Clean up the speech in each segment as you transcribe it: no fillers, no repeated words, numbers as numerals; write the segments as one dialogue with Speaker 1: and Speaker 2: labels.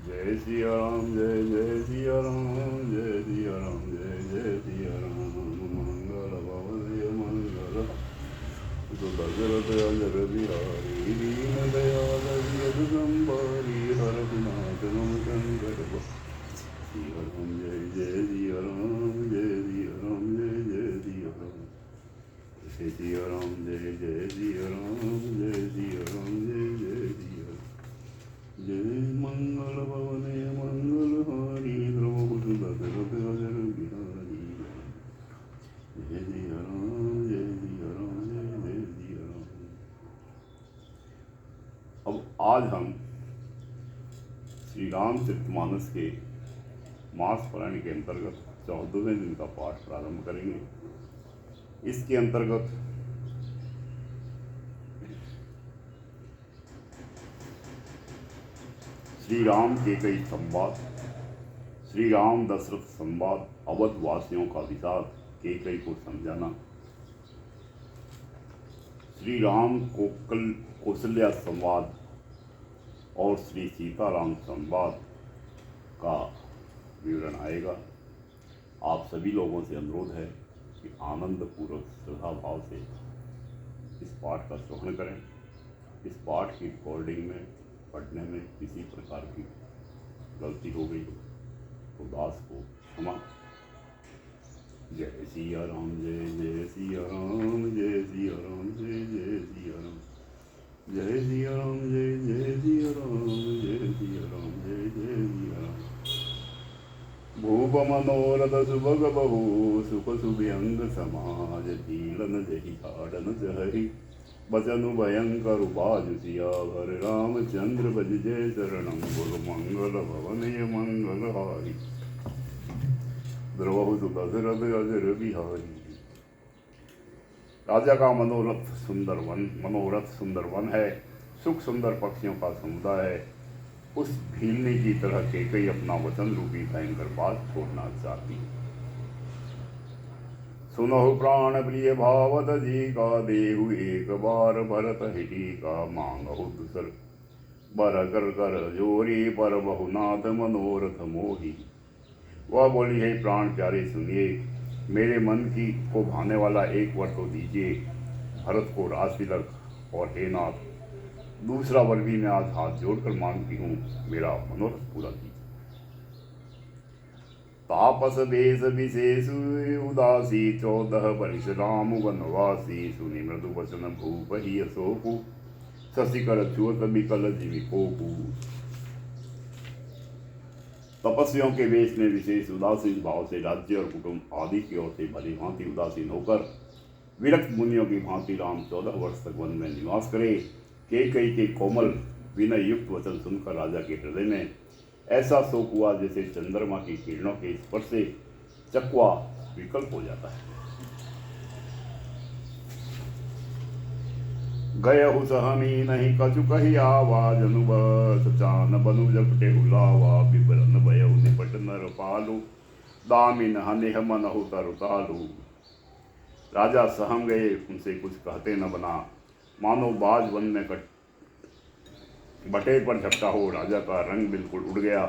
Speaker 1: जय सिया राम जय जय सिया राम जय सिया राम जय जय सिया राम मंगल भवनय मंगल तो दशरथ अजर बिहारी दीन दयाल यदुदम्बारी हरनाथ नम शंकर सिया राम जय जय सिया राम जय सिया राम जय जय सिया राम जय सिया राम जय जय सिया राम जय सिया राम जय जय सिया जय मंगल भवने मंगल हारी द्रौपदी दशरथ अजर बिहारी जय सिया राम जय सिया राम जय जय सिया राम। अब आज हम श्री रामचरितमानस के मास पारायण के अंतर्गत 14वें दिन का पाठ प्रारंभ करेंगे। इसके अंतर्गत श्री राम के कई संवाद, श्री राम दशरथ संवाद, अवध वासियों का विषाद, केकई को समझाना, श्री राम कौशल्या संवाद और श्री सीताराम संवाद का विवरण आएगा। आप सभी लोगों से अनुरोध है कि आनंद पूर्वक श्रद्धा भाव से इस पाठ का श्रवण करें। इस पाठ की रिकॉर्डिंग में पढ़ने में किसी प्रकार की गलती हो गई तो दास को क्षमा। जय सिया राम जय जय सिया राम जय सिया राम जय जय सिया राम जय सिया राम जय जय सिया राम जय सिया राम जय जय सिया राम। भूप मनोरथ सुभग बहु सुख सुभ्यंग समाज जीलन जहि ताड़न जहरि बचनु भयंकर बाजु सियावर रामचंद्र भज जय शरणम गुरु मंगल भवनय मंगल हारी द्रौपदी दशरथ अजर बिहारी। राजा का मनोरथ सुंदर वन है, सुख सुंदर पक्षियों का समुदाय है। उस भीलनी की तरह केकई अपना वचन रूपी भयंकर बात छोड़ना चाहती। सुनहु प्राण प्रिय भावत जी का देहु एक बार भरत हिटी का मांगहु दूसर बर कर कर जोरी पर बहुनाथ मनोरथ मोही। वह बोली, है प्राण प्यारे सुनिए, मेरे मन की को भाने वाला एक वर तो दीजिए। भरत को राज तिलक और हे नाथ दूसरा वर भी मैं आज हाथ जोड़कर मांगती हूँ, मेरा मनोरथ पूरा कीजिए। तापस वेश विशेष उदासी 14 बरिस राम वनवासी सुनि मृदु वचन भूप ही अशोकु शशिकर च्युत विकल जीविकोकु। तपस्वियों के वेश में विशेष उदासीन भाव से राज्य और कुटुंब आदि की ओर से भली भांति उदासीन होकर विरक्त मुनियों की भांति राम 14 वर्ष तक वन में निवास करे। केकई के कोमल विनय युक्त वचन सुनकर राजा के हृदय में ऐसा शोक हुआ जैसे चंद्रमा की किरणों के स्पर्श से चकवा विकल्प हो जाता है। गयहु सहमी नहीं कछु कही आवाज अनुबस चान बनु जपटे हुलावा विवरण भयउ निपट नर पालु दामिन हनिह मनहु तरुतालु। राजा सहम गए, उनसे कुछ कहते न बना, मानो बाज वन में बटेर पर झपटा हो। राजा का रंग बिल्कुल उड़ गया,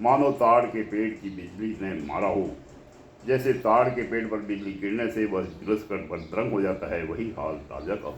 Speaker 1: मानो ताड़ के पेड़ की बिजली ने मारा हो। जैसे ताड़ के पेड़ पर बिजली गिरने से वह झुलस कर बदरंग हो जाता है, वही हाल राजा का हो।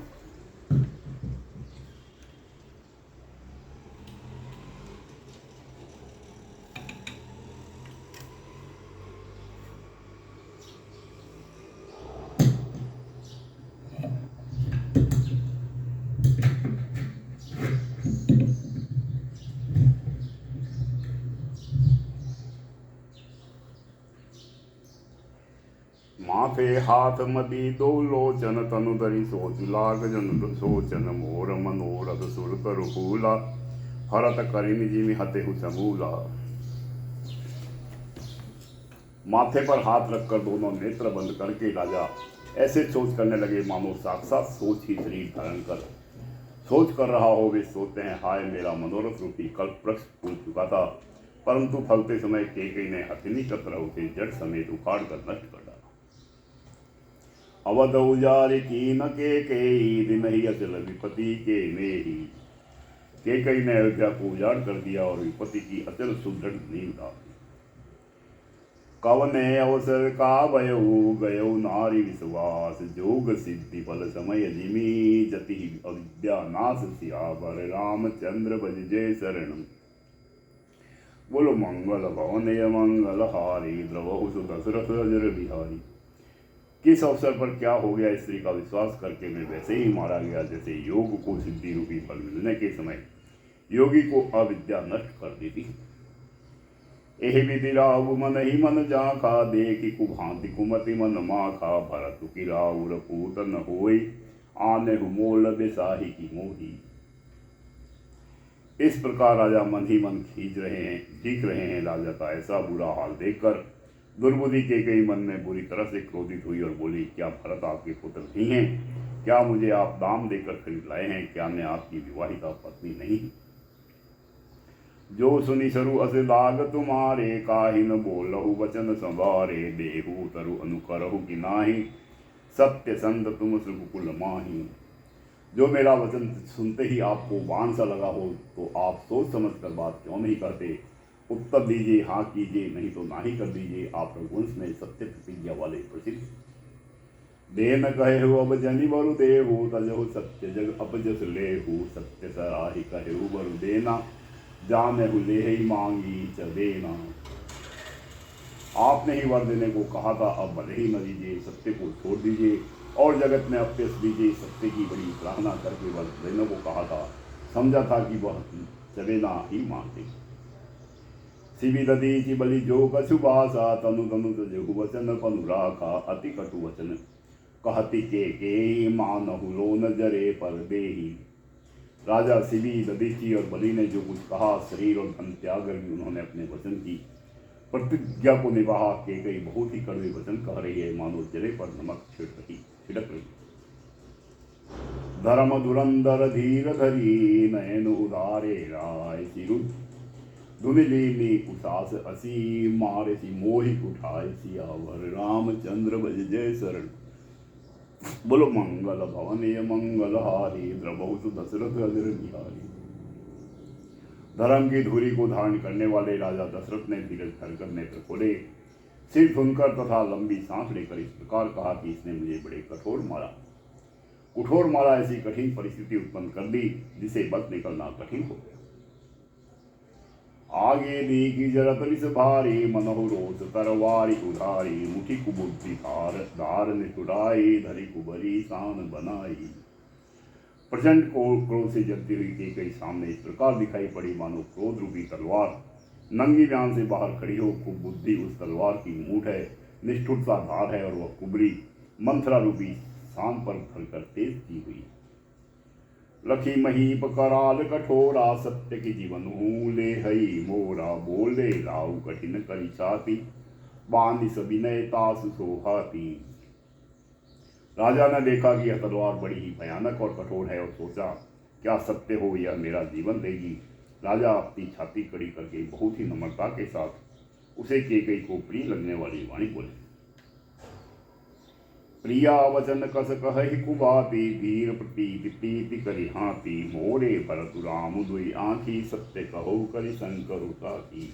Speaker 1: माथे हाथ मदी दो लोचन तनु धरि सोच लाग जन सोचन मोर मनोरथ सुर तरु फूला हरत करिन जिमि हतेहु समूला। माथे पर हाथ रखकर दोनों नेत्र बंद करके राजा ऐसे सोच करने लगे मानो साक्षात सोच ही शरीर धारण कर सोच कर रहा हो। वे सोचते हैं, हाय मेरा मनोरथ रूपी कल्प वृक्ष फूल चुका था, परंतु फलते समय केकई ने हथिनी की तरह उसे जड़ समेत उखाड़ कर नष्ट कर डाला। अवध उजारि कीन केकई दिन ही अचल विपति के नेही कैकेयी ने अयोध्या को उजाड़ कर दिया और विपत्ति की अचल सुदृढ़ नींव डाल दी। कवने अवसर का भयो गयो नारी विश्वास, जोग सिद्धि बल समय जिमी जति अविद्या नाश सियावर, रामचंद्र भज जय शरण। बोलो मंगल भवनय मंगल हारी, द्रवहु दशरथ अजर बिहारी। किस अवसर पर क्या हो गया, स्त्री का विश्वास करके मैं वैसे ही मारा गया जैसे योग को सिद्धि रूपी फल मिलने के समय योगी को अविद्या नष्ट कर देती। एहि विधि राहु मन ही मन जाखा, देखि कुभांति कुमति मन माखा, भरत की राउर पूत न होई, आनेहु मोल बेसाही की मोही। इस प्रकार राजा मन ही मन खींच रहे हैं राजा का ऐसा बुरा हाल देखकर दुर्बुद्धि कैकेयी मन में बुरी तरह से क्रोधित हुई और बोली, क्या भरत आपके पुत्र नहीं हैं? क्या मुझे आप दाम देकर खरीद लाए हैं? क्या मैं आपकी विवाहिता पत्नी नहीं? जो सुनि सरु अस लाग तुम्हारे, काहि न बोलहु वचन संवारे, देहु तरु अनुकरहु कि नाही, सत्य संत तुम सुकुल माही। जो मेरा वचन सुनते ही आपको बाण सा लगा हो तो आप सोच समझ कर बात क्यों नहीं करते? उत्तर दीजिए, हाँ कीजिए, नहीं तो नाही कर दीजिए। आप रघुवंश में सत्य प्रतिज्ञा वाले प्रसिद्ध। देन कहे हो अब जनि बरु देहु, तजहु सत्य जग अपजस लेहु, सत्य सराहि कहे हो बरु देना, जाने ले ही मांगी च देना। आपने ही वर देने को कहा था, अब भले ही न दीजिए, सत्य को छोड़ दीजिए और जगत में अपयश दीजिए। सत्य की बड़ी सराहना करके वर देने को कहा था, समझा था कि वह चलेना ही मांगे। शिवि दधीचि बलि जो कछु भाषा, तनु तनु तजहु वचन पनु राखा, अति कटु वचन कहति के मानहु लोन जरे पर देही। राजा शिवि दधीचि और बलि ने जो कुछ कहा, शरीर और धन त्याग कर भी उन्होंने अपने वचन की प्रतिज्ञा को निभाया। कैकेयी बहुत ही कड़वे वचन कह रही है, मानो जले पर नमक छिड़क रही। धर्म धुरंधर धीर धरी, नयन उदारे राय, सिरु धुनिलीनी कुशास असी, मारे सी मोहि उठाए सियावर, रामचंद्र भज जय शरण। बोलो मंगल भवनय मंगल हारी, द्रवहु दशरथ अजर बिहारी। धर्म की धुरी को धारण करने वाले राजा दशरथ ने धीरज धरकर नेत्र खोले, सिर सुनकर तथा लंबी सांस लेकर इस प्रकार कहा कि इसने मुझे बड़े कठोर मारा, ऐसी कठिन परिस्थिति उत्पन्न कर दी जिसे बच निकलना कठिन हो गया। आगे दी की जरत रिस भारी, मनहु रोष तरवारी उधारी, मुठी कुबुद्धि धार निठुराई, धरी कुबरी सान बनाई। प्रचंड क्रोध से जलती हुई कैकेयी सामने इस प्रकार दिखाई पड़ी मानो क्रोध रूपी तलवार नंगी जान से बाहर खड़ी हो। कुबुद्धि उस तलवार की मूठ है, निष्ठुरता धार है और वह कुबरी मंथरा रूपी सान पर धरकर तेज की हुई। लखी महीप कराल कठोरा, सत्य की जीवन ले हई मोरा, बोले राउ कठिन करी छाती, बांधि सविनय तासु सोहाती। राजा ने देखा कि यह तलवार बड़ी ही भयानक और कठोर है और सोचा, क्या सत्य हो यह मेरा जीवन देगी। राजा अपनी छाती कड़ी करके बहुत ही नम्रता के साथ उसे कैकेयी को प्रिय लगने वाली वाणी बोले, प्रिया वचन कस कहि कुबाती, वीर प्रतीति प्रीति करि हाथी, मोरे भरतु राम दुई आँखी, सत्य कहो करि शंकर उताकी।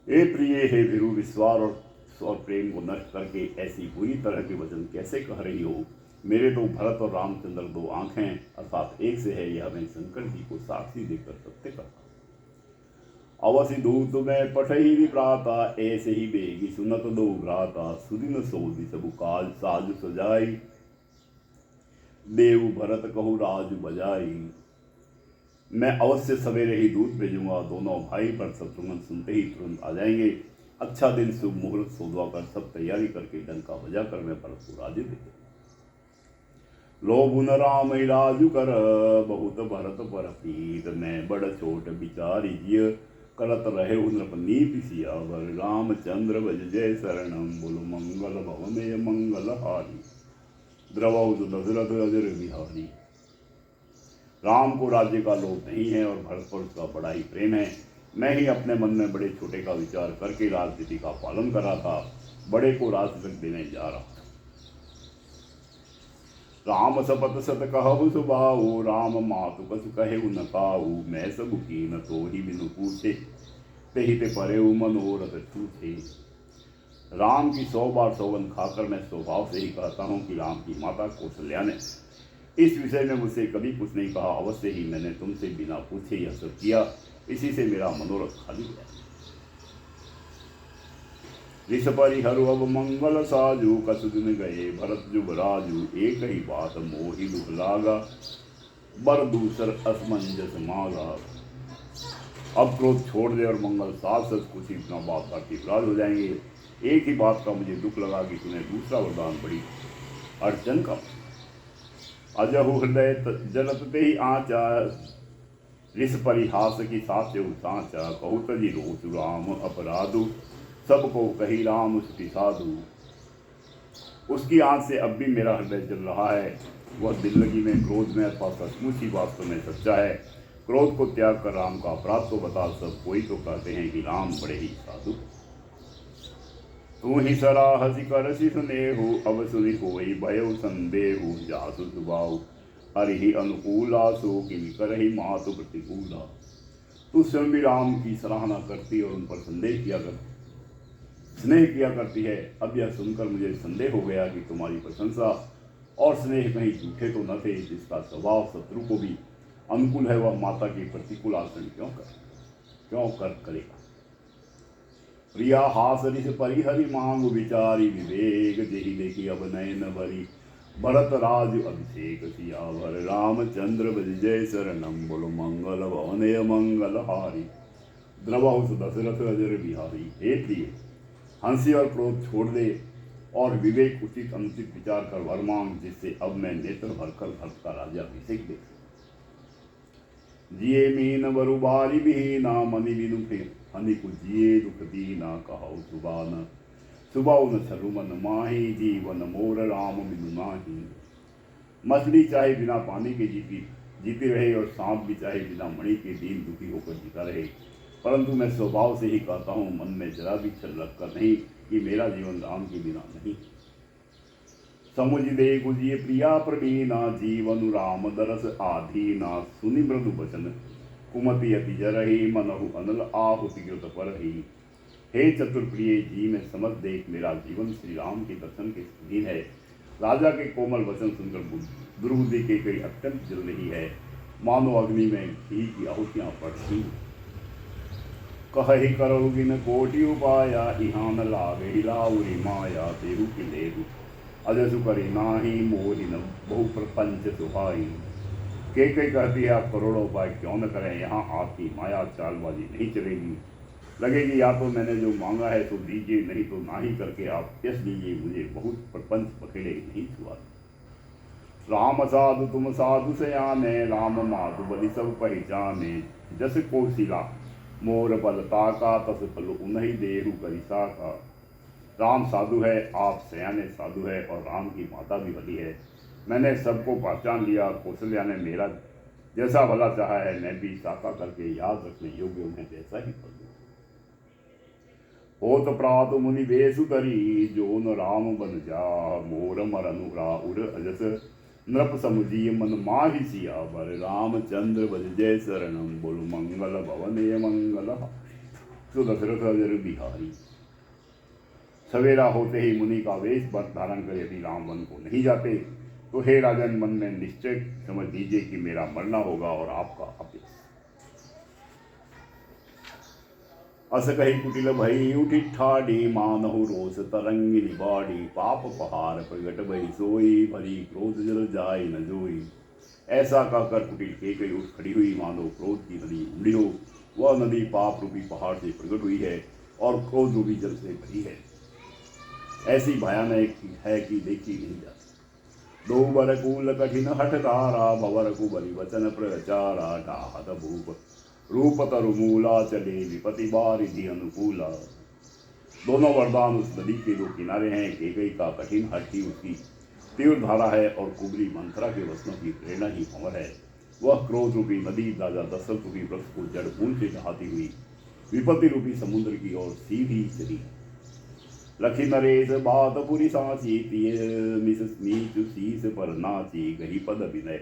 Speaker 1: हे प्रिय, हे भीरु, विश्वास और प्रेम को नष्ट करके ऐसी बुरी तरह के वचन कैसे कह रही हो। मेरे तो भरत और रामचंद्र दो आंखें अर्थात एक से है, यह मैं शंकर जी को साक्षी देकर सत्य करता। अवसि दूत में पठही विप्राता, ऐसे ही बेगी सुनत दो भ्राता, सुदिन सोधि सबु काज साज सजाई, देव भरत कहु राज बजाई। मैं अवश्य सवेरे ही दूत भेजूंगा, दोनों भाई पर शत्रुघ्न सुनते ही तुरंत आ जाएंगे। अच्छा दिन शुभ मुहूर्त सोधवा कर सब तैयारी करके डंका बजा कर मैं भरत को राजी दे। लोभुन राम राजु कर, बहुत भरत पर प्रीत, मैं बड़ छोट विचारी जिय, करत रहे नृप नीति सियावर, रामचंद्र भज जय शरणम। बोलो मंगल भवनय मंगल हारी, द्रवहु दशरथ अजर बिहारी। राम को राज्य का लोभ नहीं है और भरत पर उसका बड़ा ही प्रेम है। मैं ही अपने मन में बड़े छोटे का विचार करके राजनीति का पालन कर रहा था, बड़े को राज तिलक देने जा रहा था। राम सपत सत कहु सुबाऊ, राम मातु कछु कहे न काऊ। मैं सब कीन तो ही बिनु पूछे, तेहि ते परे मनोरथ छूछे। राम की 100 बार सौगंध खाकर मैं स्वभाव से ही कहता हूँ कि राम की माता कौशल्या ने इस विषय में मुझसे कभी कुछ नहीं कहा। अवश्य ही मैंने तुमसे बिना पूछे यह सब किया, इसी से मेरा मनोरथ खाली गया। ऋष परिहरु अब मंगल साजू, कसु दिन गए भरत जुबराजू। एक ही बात मोहि दुख लागा, बर दूसर असमंजस मागा। अब क्रोध छोड़ दे और मंगल साथ सच कुछ ही इतना बात बाकी विराज हो जाएंगे। एक ही बात का मुझे दुख लगा कि तूने दूसरा वरदान बड़ी अड़चन का। अजहु हृदय जलत ते ही आचा, ऋष परिहास की सात्य सांचा। कहु तजी रोचु राम अपराधु, सबको कही राम स्तुति साधु। उसकी आंख से अब भी मेरा हृदय जल रहा है। वह दिल्लगी में, क्रोध में अथवा सचमुच ही वास्तव में सच्चा है। क्रोध को त्याग कर राम का अपराध को बता। सब कोई तो कहते हैं कि राम बड़े ही साधु। तू ही सराहसी करसी सुनेहु, अब सुनि कोई भयउ संदेहु। जासु सुबाऊ हरि अनुकूला, सो किम करहि मातु प्रतिकूला। तू स्वयं भी राम की सराहना करती और उन पर स्नेह किया करती है। अब यह सुनकर मुझे संदेह हो गया कि तुम्हारी प्रशंसा और स्नेह कहीं झूठे तो न थे। जिसका स्वभाव शत्रु को भी अनुकूल है, वह माता की प्रतिकूल आचरण क्यों करेगा। प्रिया हास ऋष परिहरि मांग, विचारी विवेक। जेहि देखी अब नयन भरी, भरत राज अभिषेक सियावर। रामचंद्र विजय शरणम, बोलो मंगल भवनय मंगल हारी। द्रवहु दशरथ अजर बिहारी। हे प्रिय, हंसी और क्रोध छोड़ दे और विवेक उचित अनुचित विचार कर वर मांग, जिससे अब मैं नेत्र भरकर भरत का राज्य अभिषेक देख। जिये मीन बरु बारी बिहीना, मनि बिनु हनि जिये दुख दीना। कहु सुबाऊ न छरु मन माही, जीवन मोर राम बिनु नाही। मछली चाहे बिना पानी के जीती रहे और सांप भी चाहे बिना मणि के दीन दुखी होकर जीता रहे, परंतु मैं स्वभाव से ही कहता हूँ, मन में जरा भी छल रखकर नहीं, कि मेरा जीवन राम के बिना नहीं। समुझ दे गुजिए प्रिया प्रवीणा, जीवन राम दरस आधीना। सुनि मृदु वचन कुमति अति जरहि, मनहु अनल आहुति कृत परहि। हे चतुर प्रिय जी, में समझ देख मेरा जीवन श्री राम के दर्शन के अधीन है। राजा के कोमल वचन सुनकर दुर्बुद्धि के कई अत्यंत जल रही है, मानो अग्नि में घी की आहुतियां पड़ रही। कहि करोगी न कोटि उपाया, इहाँ न लागे लाउरी माया। तेरु की लेरु अजसु करे नाही, मोहि न बहु प्रपंच सुहाई। के कहती है आप करोड़ों उपाय क्यों न करें, यहाँ आपकी माया चालबाजी नहीं चलेगी। लगेगी या तो मैंने जो मांगा है तो दीजिए, नहीं तो ना ही करके आप यश दीजिए। मुझे बहुत प्रपंच पखेड़े नहीं छुआ। राम साधु तुम साधु से आने, राम माधु बलि सब पहचाने। जस कौशिला मोर बलता का, तस फल उन्हीं देहु करिसा का। राम साधु है, आप सयाने साधु है, और राम की माता भी बली है। मैंने सबको पहचान लिया। कौशल्या ने मेरा जैसा भला चाहा है, मैं भी साका करके याद रखने योग्य उन्हें वैसा ही कर दूँ। होत प्रात मुनि वेशु धरी, जो न राम बन जा। मोर मरनु राउर अजस, नृप समुझी मन माहि सियावर। रामचंद्र विजय शरणम, बोलो मंगल भवनय मंगल। सो दशरथ अजर बिहारी। सवेरा होते ही मुनि का वेश धारण कर यदि राम वन को नहीं जाते, तो हे राजन, मन में निश्चय समझ लीजिए कि मेरा मरना होगा और आपका अभ्यास। अस कही कुटिल भई उठी ठाड़ी, मानहु रोष तरंगिनी बाड़ी। पाप पहाड़ प्रगट भई सोई, भरी क्रोध जल जाय न जोई। ऐसा कहकर कुटिल केकई उठ खड़ी हुई, मानो क्रोध की नदी उमड़ी हो। वह नदी पाप रूपी पहाड़ से प्रकट हुई है और क्रोध रूपी जल से भरी है। ऐसी भयानक है कि देखी नहीं जाती। दो बरकूल कठिन हठधारा, भवरकु बलि वचन प्रचारा। डाहत भूप रूप तरुमूला, चले विपति बारिधि अनुकूला। दोनों वरदान उस नदी के दो किनारे हैं। केकई का कठिन हठ ही उसकी तीव्र धारा है, और कुबरी मंथरा के वचनों की प्रेरणा ही भंवर है। वह क्रोध रूपी नदी राजा दशरथ रूपी वृक्ष को जड़ मूल से बहाती हुई विपत्ति रूपी समुद्र की ओर सीधी चली। लखी नरेश बात पुरी सांची तिय मिस नीचु शीस पर नाची गही पद विनय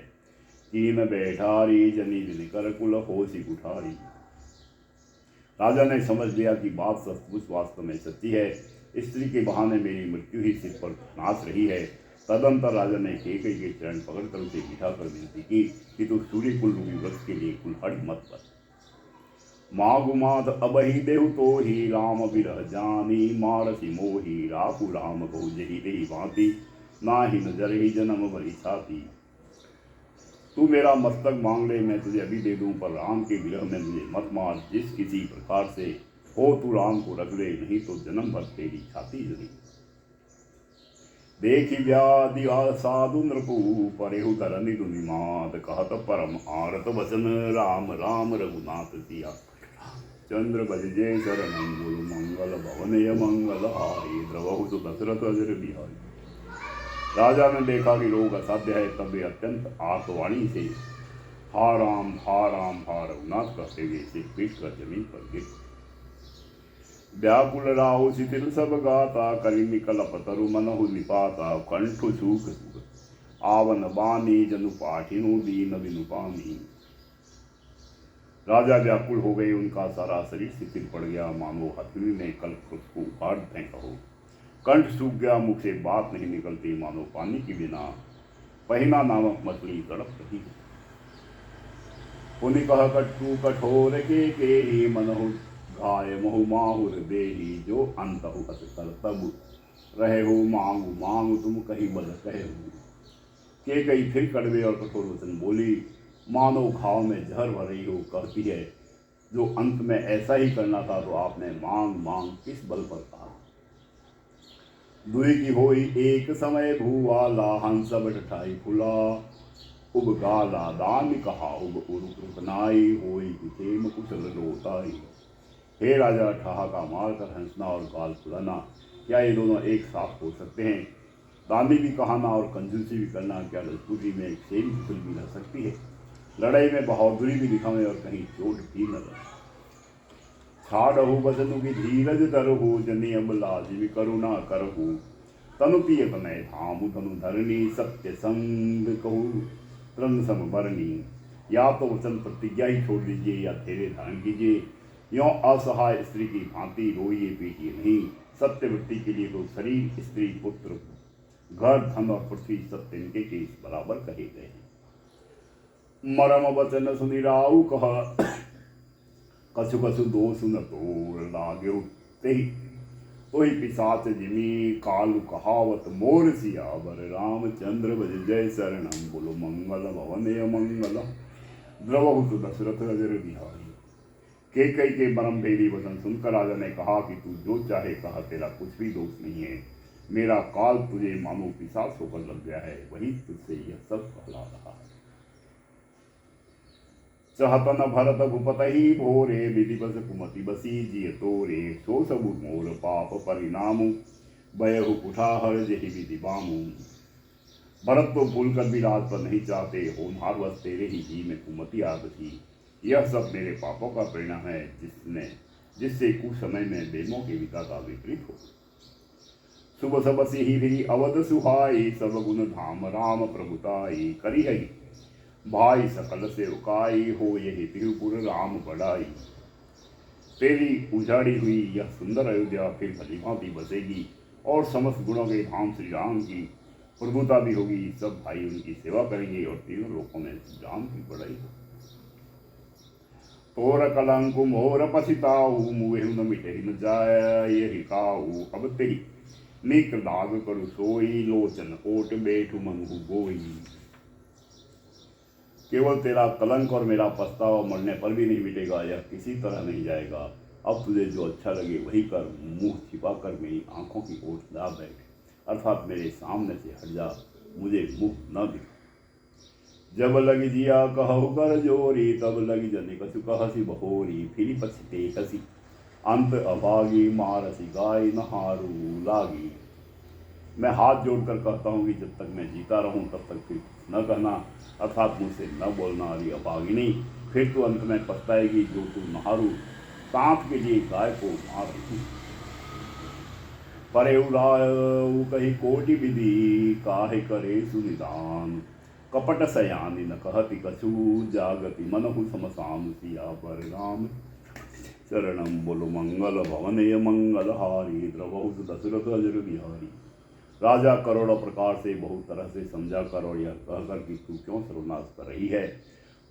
Speaker 1: कीन बैठारी जनी जिन कर कुल होशी उठारी। राजा ने समझ लिया कि बात सचमुच वास्तव में सच्ची है, स्त्री के बहाने मेरी मृत्यु ही सिर पर नाच रही है। तदंतर राजा ने केकई के चरण पकड़कर उसे बिठा कर विनती की कि तू सूर्य कुल रूपी वृक्ष के लिए कुल्हाड़ी मत कर। मागु मात अबही देहु तो ही राम बिरह जानी मारसी मोही राखु राम को जही रही भांति नाही नजर ही जन्म भरी छाती। तू मेरा मस्तक मांग ले, मैं तुझे अभी दे दूं, पर राम के विरह में मुझे मत मार। जिस किसी प्रकार से हो तू राम को रख ले, नहीं तो जन्म भर तेरी छाती जली। देखी व्याधि साधु नृपु परेहु धरनी दुनिमात कहत परम आरत वचन राम राम रघुनाथ सिया। चंद्र बज जय शरणं गुरु मंगल भवनय मंगल हारी द्रवहु तो दशरथ अजर बिहारी। राजा ने देखा कि रोग असाध्य है, तब वे अत्यंत आर्तवाणी से हा राम रघुनाथ कहते हुए सिर पीट कर जमीन पर गिर। व्याकुल राहु शिथिल सब गाता करि निकल पतरु मनहु निपाता कंठु सूख सुख आवन बानी जनु पाठिनु दीन बिनु पानी। राजा व्याकुल हो गए, उनका सारा शरीर शिथिल पड़ गया, मानो हथेली ने कल उसको उखाड़ फेंका हो। कंठ सूख गया, मुख से बात नहीं निकलती, मानो पानी के बिना पहिना नामक मछली तड़प रही है। पुनि कह कटु कठोर के ही मनहु घाय महु माहुर देही जो अंतहु अस कर तब रहे हो मांगू मांगू तुम कहीं बद कहे हो। के कई फिर कड़वे और कठोर वचन बोली, मानो घाव में जहर भर रही हो। कहती है, जो अंत में ऐसा ही करना था तो आपने मांग मांग किस बल पर कहा। दुई की होई एक समय भूवाला हंस बठाई फुला उब गाला दान कहा उब उरुक नाई होई कुचेम कुशल रोताई। हे राजा, ठहाका मारकर हंसना और गाल फुलाना, क्या ये दोनों एक साथ हो सकते हैं? दानी भी कहाना और कंजूसी भी करना, क्या रजपूती में एक सेम कुशल भी रह सकती है? लड़ाई में बहादुरी भी दिखावे और कहीं चोट भी न लगे। छाड़हु बसनु की धीरज तरहु जनि अब लाजिम करुणा करहु तनु पिय तनय धामु धनु धरणी सत्य संग कहू त्रन समबरणी। या तो वचन प्रतिज्ञा ही छोड़ दीजिए या थेरे धारण कीजिए। यों असहाय स्त्री की भांति रोइए पीटिए नहीं। सत्य वृत्ति के लिए तो शरीर स्त्री पुत्र घर धन और पृथ्वी सत्य इनके के इस बराबर कहे गए हैं। मरम वचन सुनि राउ कह कछु कछु दो सुन तोर लागे तो ही पिशाच जिमी कालु कहावत मोर सियावर रामचंद्र बज जय शरणम बोलो मंगल भवनय मंगल द्रवहु दशरथ अजर बिहारी। केकई के मरम भेदी वचन सुनकर राजा ने कहा कि तू जो चाहे कहा, तेरा कुछ भी दोष नहीं है। मेरा काल तुझे मानो पिशाच होकर लग गया है, वही तुझसे यह सब कहला रहा है। चहतन भरत भूपत ही भोरे विधि बस कुमति बसी जिय तोरे सो सब मोर पाप परिणाम बयहु कुठाहर जहि विधि बामु। भरत तो भूल कर भी राज पर नहीं चाहते, होनहार वश तेरे ही जी में कुमति आ बसी। यह सब मेरे पापों का परिणाम है, जिससे कुछ समय में बेमों के विता का विपरीत हो। सुबह सबसी ही भी अवध सुहाई सब गुण धाम राम प्रभुताई करी है भाई सकल से उकाई हो यही तिरुपुर राम बढ़ाई। तेरी उजाड़ी हुई यह सुंदर अयोध्या फिर भली भांति बसेगी और समस्त गुणों के धाम श्री राम की प्रभुता भी होगी। सब भाई उनकी सेवा करेंगे और तीनों लोकों में राम की बढ़ाई होगी। तोर कलंकु मोर पसिताऊ मुहेहु न मिटे न जाय यही काऊ अब तेही निक दाग करु सोई लोचन ओट बैठु मंगू गोई। केवल तेरा कलंक और मेरा पछतावा मरने पर भी नहीं मिटेगा, यह किसी तरह नहीं जाएगा। अब तुझे जो अच्छा लगे वही कर, मुंह छिपा कर मेरी आंखों की ओट ना बैठ, अर्थात मेरे सामने से हट जा, मुझे मुंह न दिखा। जब लग जिया कहु कर जोरी तब लगी जने कछु कहसी बहोरी। फिर पछते हसी अंत अभागी मारसी गाय नहारू लागी। मैं हाथ जोड़कर कहता हूँ कि जब तक मैं जीता रहूं तब तक फिर न कहना, अर्थात मुझसे न बोलना वाली अभागिनी। फिर तो अंत में पछताएगी जो तू नहारू सांप के लिए गाय को मार रही। परे उड़ाऊ कही कोटि विधि काहे करे सुनिदान कपट सयानी न कहति कछु जागति मनहु समसाम सिया पर राम शरणम बोलो मंगल भवनय मंगल हारी द्रवहु दशरथ अजर बिहारी। राजा करोड़ों प्रकार से बहुत तरह से समझा कर और यह कहकर कि तू क्यों सर्वनाश कर रही है,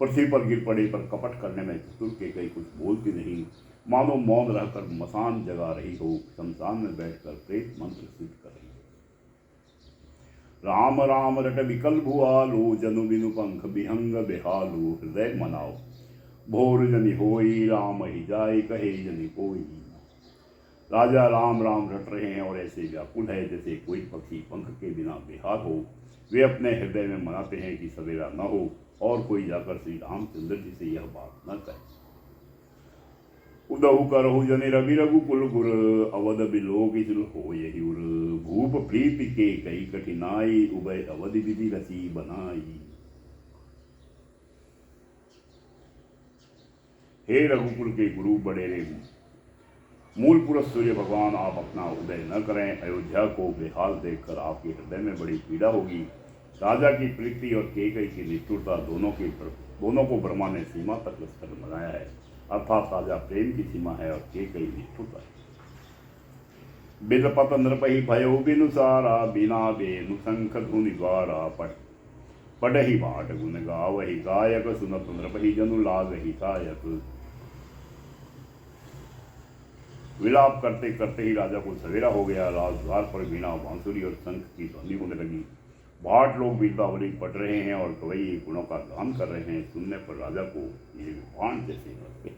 Speaker 1: पृथ्वी पर गिर पड़े पर कपट करने में चतुर के कई कुछ बोलती नहीं, मानो मौन रहकर मसान जगा रही हो, शमशान में बैठकर प्रेत मंत्र सिद्ध कर रही हो। राम राम रट विकल भुआलू जनु बिनु पंख विहंग बेहालू हृदय मनाओ भोर जनि होई राम ही जाए कहे जनि कोई। राजा राम राम रट रहे हैं और ऐसे व्याकुल है जैसे कोई पक्षी पंख के बिना बेहाल हो। वे अपने हृदय में मनाते हैं कि सवेरा न हो और कोई जाकर श्री रामचंद्र जी से यह बात न कहे। उदहु करहु जनि रवि रघुकुल गुर अवध बिलोक चुल हो यही उर भूप प्रीति के कई कठिनाई उभय अवधि विधि रसी बनाई। हे रघुकुल के गुरु बड़ेरे मूल पुरुष सूर्य भगवान, आप अपना उदय न करें। अयोध्या को बेहाल देखकर आपके हृदय में बड़ी पीड़ा होगी। राजा की प्रीति और केकई की निष्ठुरता दोनों को ब्रह्मा ने सीमा तक लश्कर बनाया है, अर्थात राजा प्रेम की सीमा है और केकई निष्ठुरता है। बिलपत नृपहि भयो बिनु सारा बिना बेनु शंख धुनि द्वारा पढ़ही बाट गुण गावहि गायक सुनत नृपहि जनु लागहि सायक। विलाप करते करते ही राजा को सवेरा हो गया। राजद्वार पर वीणा बांसुरी और शंख की ध्वनि होने लगी। भाट लोग वीरतावली पढ़ रहे हैं और कवि गुणों का गान कर रहे हैं। सुनने पर राजा को ये बाण जैसे लगते।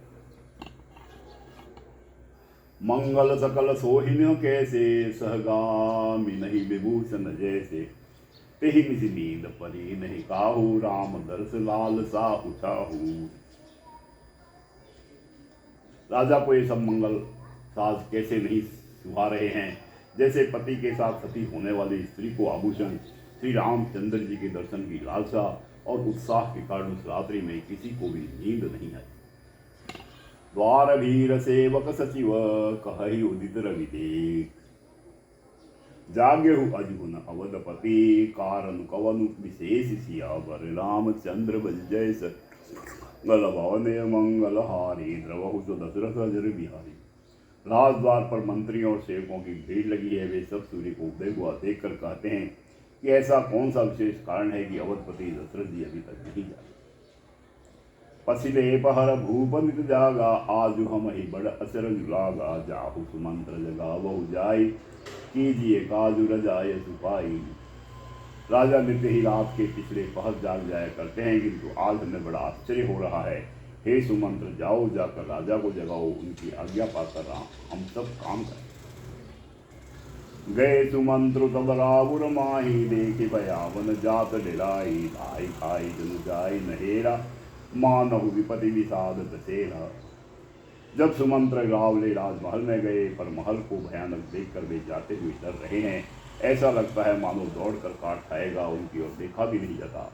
Speaker 1: मंगल सकल सोहिन कैसे सहगामी नहीं विभूषण जैसे तेहि निज नींद परी नहीं काहू राम दर्श लाल सा उठाहू। राजा को ये सब मंगल साज कैसे नहीं सुहा रहे हैं, जैसे पति के साथ सती होने वाली स्त्री को आभूषण श्री रामचंद्र जी के दर्शन की लालसा और उत्साह के कारण उस रात्रि में किसी को भी नींद नहीं आई। द्वार भीर सेवक सचिव कहहि उदित रवि देख जाग्यहु अजगुन अवधपति कारण कवनु विशेष सियावर रामचंद्र बलजय गल भवनय मंगल हारी द्रवहु दशरथ अजर बिहारी। राजद्वार पर मंत्रियों और सेवकों की भीड़ लगी है। वे सब सूर्य को उदय हुआ देखकर कहते हैं कि ऐसा कौन सा विशेष कारण है कि अवधपति दशरथ जी अभी तक नहीं जाए। पसिले पहर भूप नित जागा आजु हम ही बड़ असर जुलागा जाहु सुमंत्र जगा बहु जाय कीजिए काजु रजाय सुपाई। राजा नित्य ही रात के पिछले पहर जाग जाया करते हैं, किंतु आज हमें बड़ा आश्चर्य हो रहा है। हे सुमंत्र, जाओ जाकर राजा को जगाओ, उनकी आज्ञा पाकर हम सब काम करें। गए सुमंत्र तब रावुर माही देखि भयावन जात डेराई धाई खाई जनु जाई नहेरा मानहु विपति विषाद दशेरा। जब सुमंत्र रावले राजमहल में गए पर महल को भयानक देखकर वे जाते हुए डर रहे हैं। ऐसा लगता है मानो दौड़कर काट खाएगा, उनकी ओर देखा भी नहीं जाता,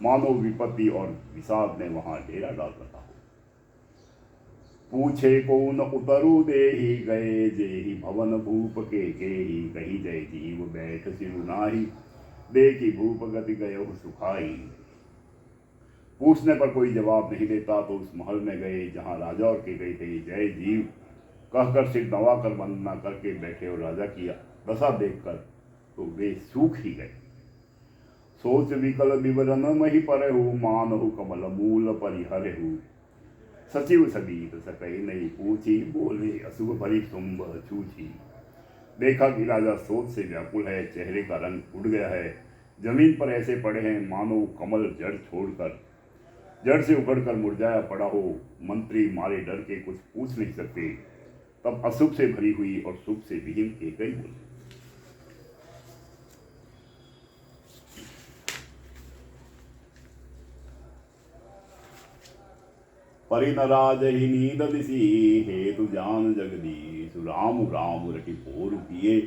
Speaker 1: मानो विपत्ति और विषाद ने वहां डेरा डाल रखा हो। पूछे कौन उतरु देहि गए जेहि भवन भूप के ही कही जय जीव बैठ सिरु नाही देखी भूप गति गयो सुखाई। पूछने पर कोई जवाब नहीं देता तो उस महल में गए जहां राजा और के गए थे जय जीव कहकर सिर दबा कर वंदना करके बैठे और राजा की दशा देखकर तो वे सूख ही गए। सोच विकल विवरण मही परहु मानहु कमल मूल परिहरहु सचिव सबीत सकई नहीं पूछी बोले अशुभ भरी शुंभ छूछी। देखा कि राजा सोच से व्याकुल है, चेहरे का रंग उड़ गया है, जमीन पर ऐसे पड़े हैं मानो कमल जड़ से उखड़कर मुरझाया पड़ा हो। मंत्री मारे डर के कुछ पूछ नहीं सकते। तब अशुभ से भरी हुई और शुभ से विहीन केकई बोले। परिन राज ही नींद दिसी हेतु जान जगदीश राम राम रटि पोर किए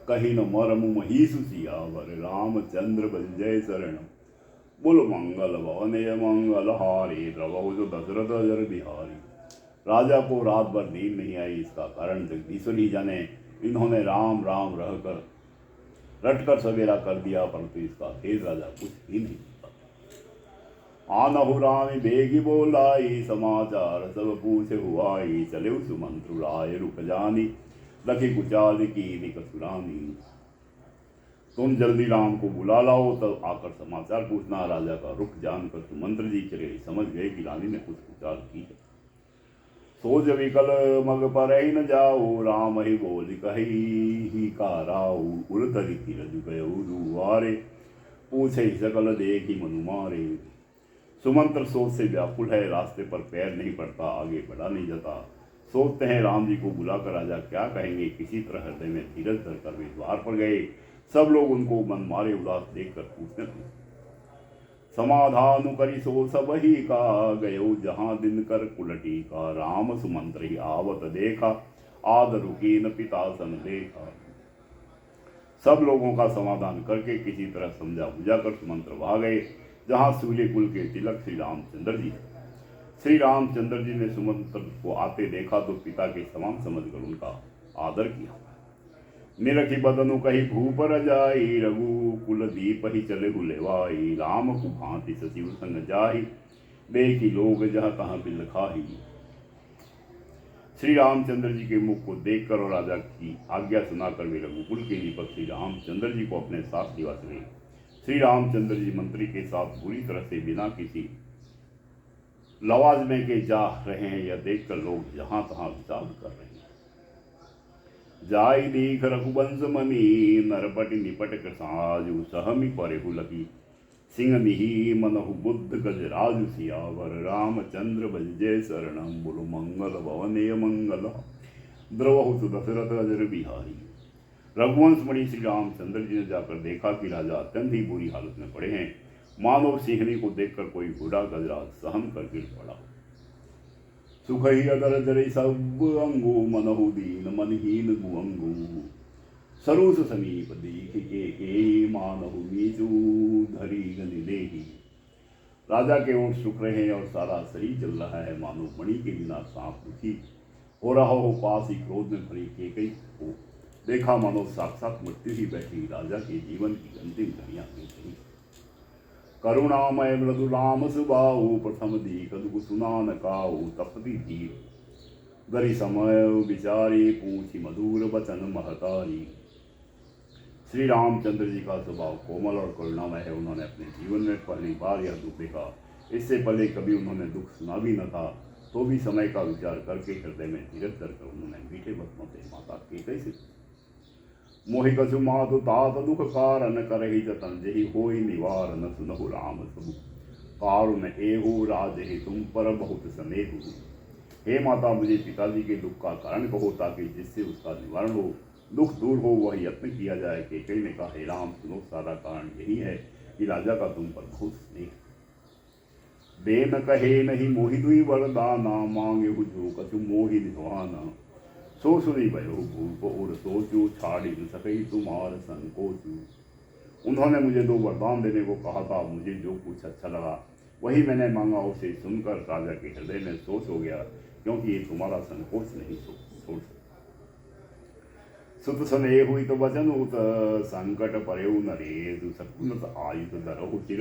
Speaker 1: कहीं न मरम महीसु सियावर रामचंद्र बल जय शरण बोल मंगल भवनय मंगल हारी द्रवहु दशरथ अजर बिहारी। राजा को रात भर नींद नहीं आई, इसका कारण जगदीश्वर ही जाने। इन्होंने राम राम रहकर रटकर सवेरा कर दिया, परंतु इसका भेद राजा कुछ ही नहीं पता। आनहु राम बेगी बोलाई, समाचार सब पूछे हुआई। चले सुमंत्र राय रुक जानी, लखी कुचाल की निकसुरानी। तुम जल्दी राम को बुला लाओ, तब आकर समाचार पूछना। राजा का रुख जानकर सुमंत्र जी चले, समझ गए कि रानी ने कुछ कुचाल की है। सोच विकल मग पर ही न जाओ, राम ही बोल कही काराऊ। उड़तरी तीरज गयो दुआरे, पूछे सकल देखी मनु मारे। सुमंत्र सोच से व्याकुल है, रास्ते पर पैर नहीं पड़ता, आगे बढ़ा नहीं जाता। सोचते हैं राम जी को बुलाकर राजा क्या कहेंगे। किसी तरह हृदय में धीरज धरकर वे द्वार पर गए। सब लोग उनको मन मारे उदास देखकर पूछने लगे। समाधान करी सो सब ही का, गयो जहां दिन कर कुलटी का। राम सुमंत्र ही आवत देखा, आदर की न पिता सन देखा। सब लोगों का समाधान करके किसी तरह समझा बुझा कर सुमंत्र वहां गए जहां सूर्य कुल के तिलक श्री रामचंद्र जी। श्री रामचंद्र जी ने सुमंत्र को आते देखा तो पिता के समान समझकर उनका आदर किया। निरखी बदनु कही भूपर जाई, रघु कुल दीप ही चले हुलेवाई। राम को भांति सचिव संग जाहि, देखी लोग जहाँ तहाँ बिल खाही। श्री रामचंद्र जी के मुख को देखकर और राजा की आज्ञा सुनाकर वे रघुकुल के दीपक श्री रामचंद्र जी को अपने साथ निवास ले। श्री रामचंद्र जी मंत्री के साथ पूरी तरह से बिना किसी लवाजमे के जा रहे हैं, यह देखकर लोग जहां तहां विचार कर रहे हैं। जाई दीख रघुवंश मनी, नरपटि निपट कृसाजु। सहमि परेहु लगी सिंह निही, मनहु बुद्ध गजराजु सियावर। रामचंद्र बजजय शरणम, बोलो मंगल भवनेय मंगल। द्रवहु सुदशरथ अजर बिहारी। रघुवंश मणि श्री रामचंद्र जी ने जाकर देखा कि राजा अत्यंत ही बुरी हालत में पड़े हैं। मानव सिंहनी को देखकर कोई बूढ़ा गजराज सहम कर गिर पड़ा। सुख ही अदर जरे सब अंगु, मनहु दीन मनहीन गुअंगु। सरूस समीप दीख के मानहु नीचू, धरी गनि लेही। राजा के ओंठ सूख रहे हैं और सारा शरीर जल रहा है, मानो मणि के बिना सांप दुखी हो रहा हो। पास ही क्रोध में भरी केकई हो देखा, मानो साक्षात मृत्यु ही बैठी राजा के जीवन की अंतिम घड़ियां बीत गई। करुणामय मृदु राम सुबाऊ, प्रथम दीख दुख सुनान काऊ। तपति धीर गरी समय विचारी, पूछी मधुर वचन महतारी। श्री रामचंद्र जी का स्वभाव कोमल और करुणामय है। उन्होंने अपने जीवन में पहली बार यह दुख देखा। इससे पहले कभी उन्होंने दुख सुना भी न था, तो भी समय का विचार करके हृदय में धीरज धरकर उन्होंने मीठे वचनों से माता केकई से मोहि कछु मातु तात दुख कारण, करहि जतन जेहि होई निवारण। सुनहु राम सबु कारुण एहु, राजहि तुम पर बहुत स्नेहु। हे माता, मुझे पिताजी के दुख का कारण कहो, ताकि जिससे उसका निवारण हो, दुख दूर हो, वह यत्न किया जाए। केकई ने कहा, हे राम सुनो, सारा कारण यही है कि राजा का तुम पर बहुत स्नेह। दे न कहे नहीं मोहि दुई वरदाना, मांगे जो कछु मोहि निधवाना। सो सुनी भयो भूप और सोचू, छाड़ी न सकई तुम्हार संकोचू। उन्होंने मुझे 2 वरदान देने को कहा था, मुझे जो कुछ अच्छा लगा वही मैंने मांगा। उसे सुनकर राजा के हृदय में सोच हो गया, क्योंकि ये तुम्हारा संकोच नहीं छोड़ सकता। सुत स्नेह हुई तो वचन उत, संकट परेउ नरेशु। सकुनत आयुध धरहु चिर,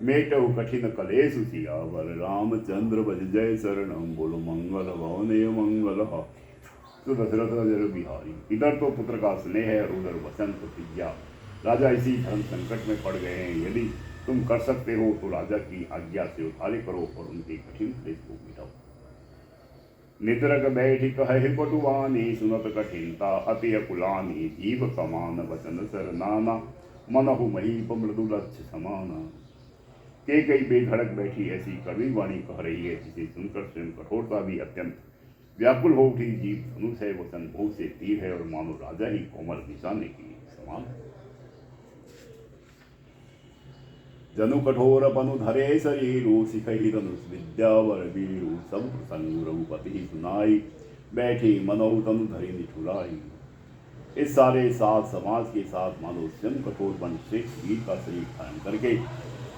Speaker 1: मेटहु कठिन कलेशु सियावर। रामचंद्र बजजय शरणम, बोलो मंगल भवनेय मंगल। तो दशरथ अजर बिहारी। इधर तो पुत्र का स्नेह है और उधर वचन प्रतिज्ञा। राजा इसी धर्म संकट में पड़ गए हैं। यदि तुम कर सकते हो तो राजा की आज्ञा से उद्धार करो और उनके कठिन क्लेश को मिटाओ। निद्रक बैठी कहे पटुवानी, सुनत कठिनता अति अकुलानी। जीव कमान वचन सर नाना, मनहु महीप मृदु लक्ष्य समाना। केकई बेधड़क बैठी ऐसी कड़वी वाणी कह रही है, जिसे सुनकर स्वयं कठोरता भी अत्यंत व्याकुल हो उठी। जीव धनुष है, वचन भोग से तीर है, और मानो राजा ही कोमल निशाने के समान। जनु कठोर पनु धरे शरीरु, सिखहि धनुष विद्यावर वीरु। सब प्रसंग रघुपति ही सुनाई, बैठी मनहु तनु धरि निठुराई। इस सारे साथ समाज के साथ मानो स्वयं कठोरपन श्रेष्ठ वीर का शरीर धारण करके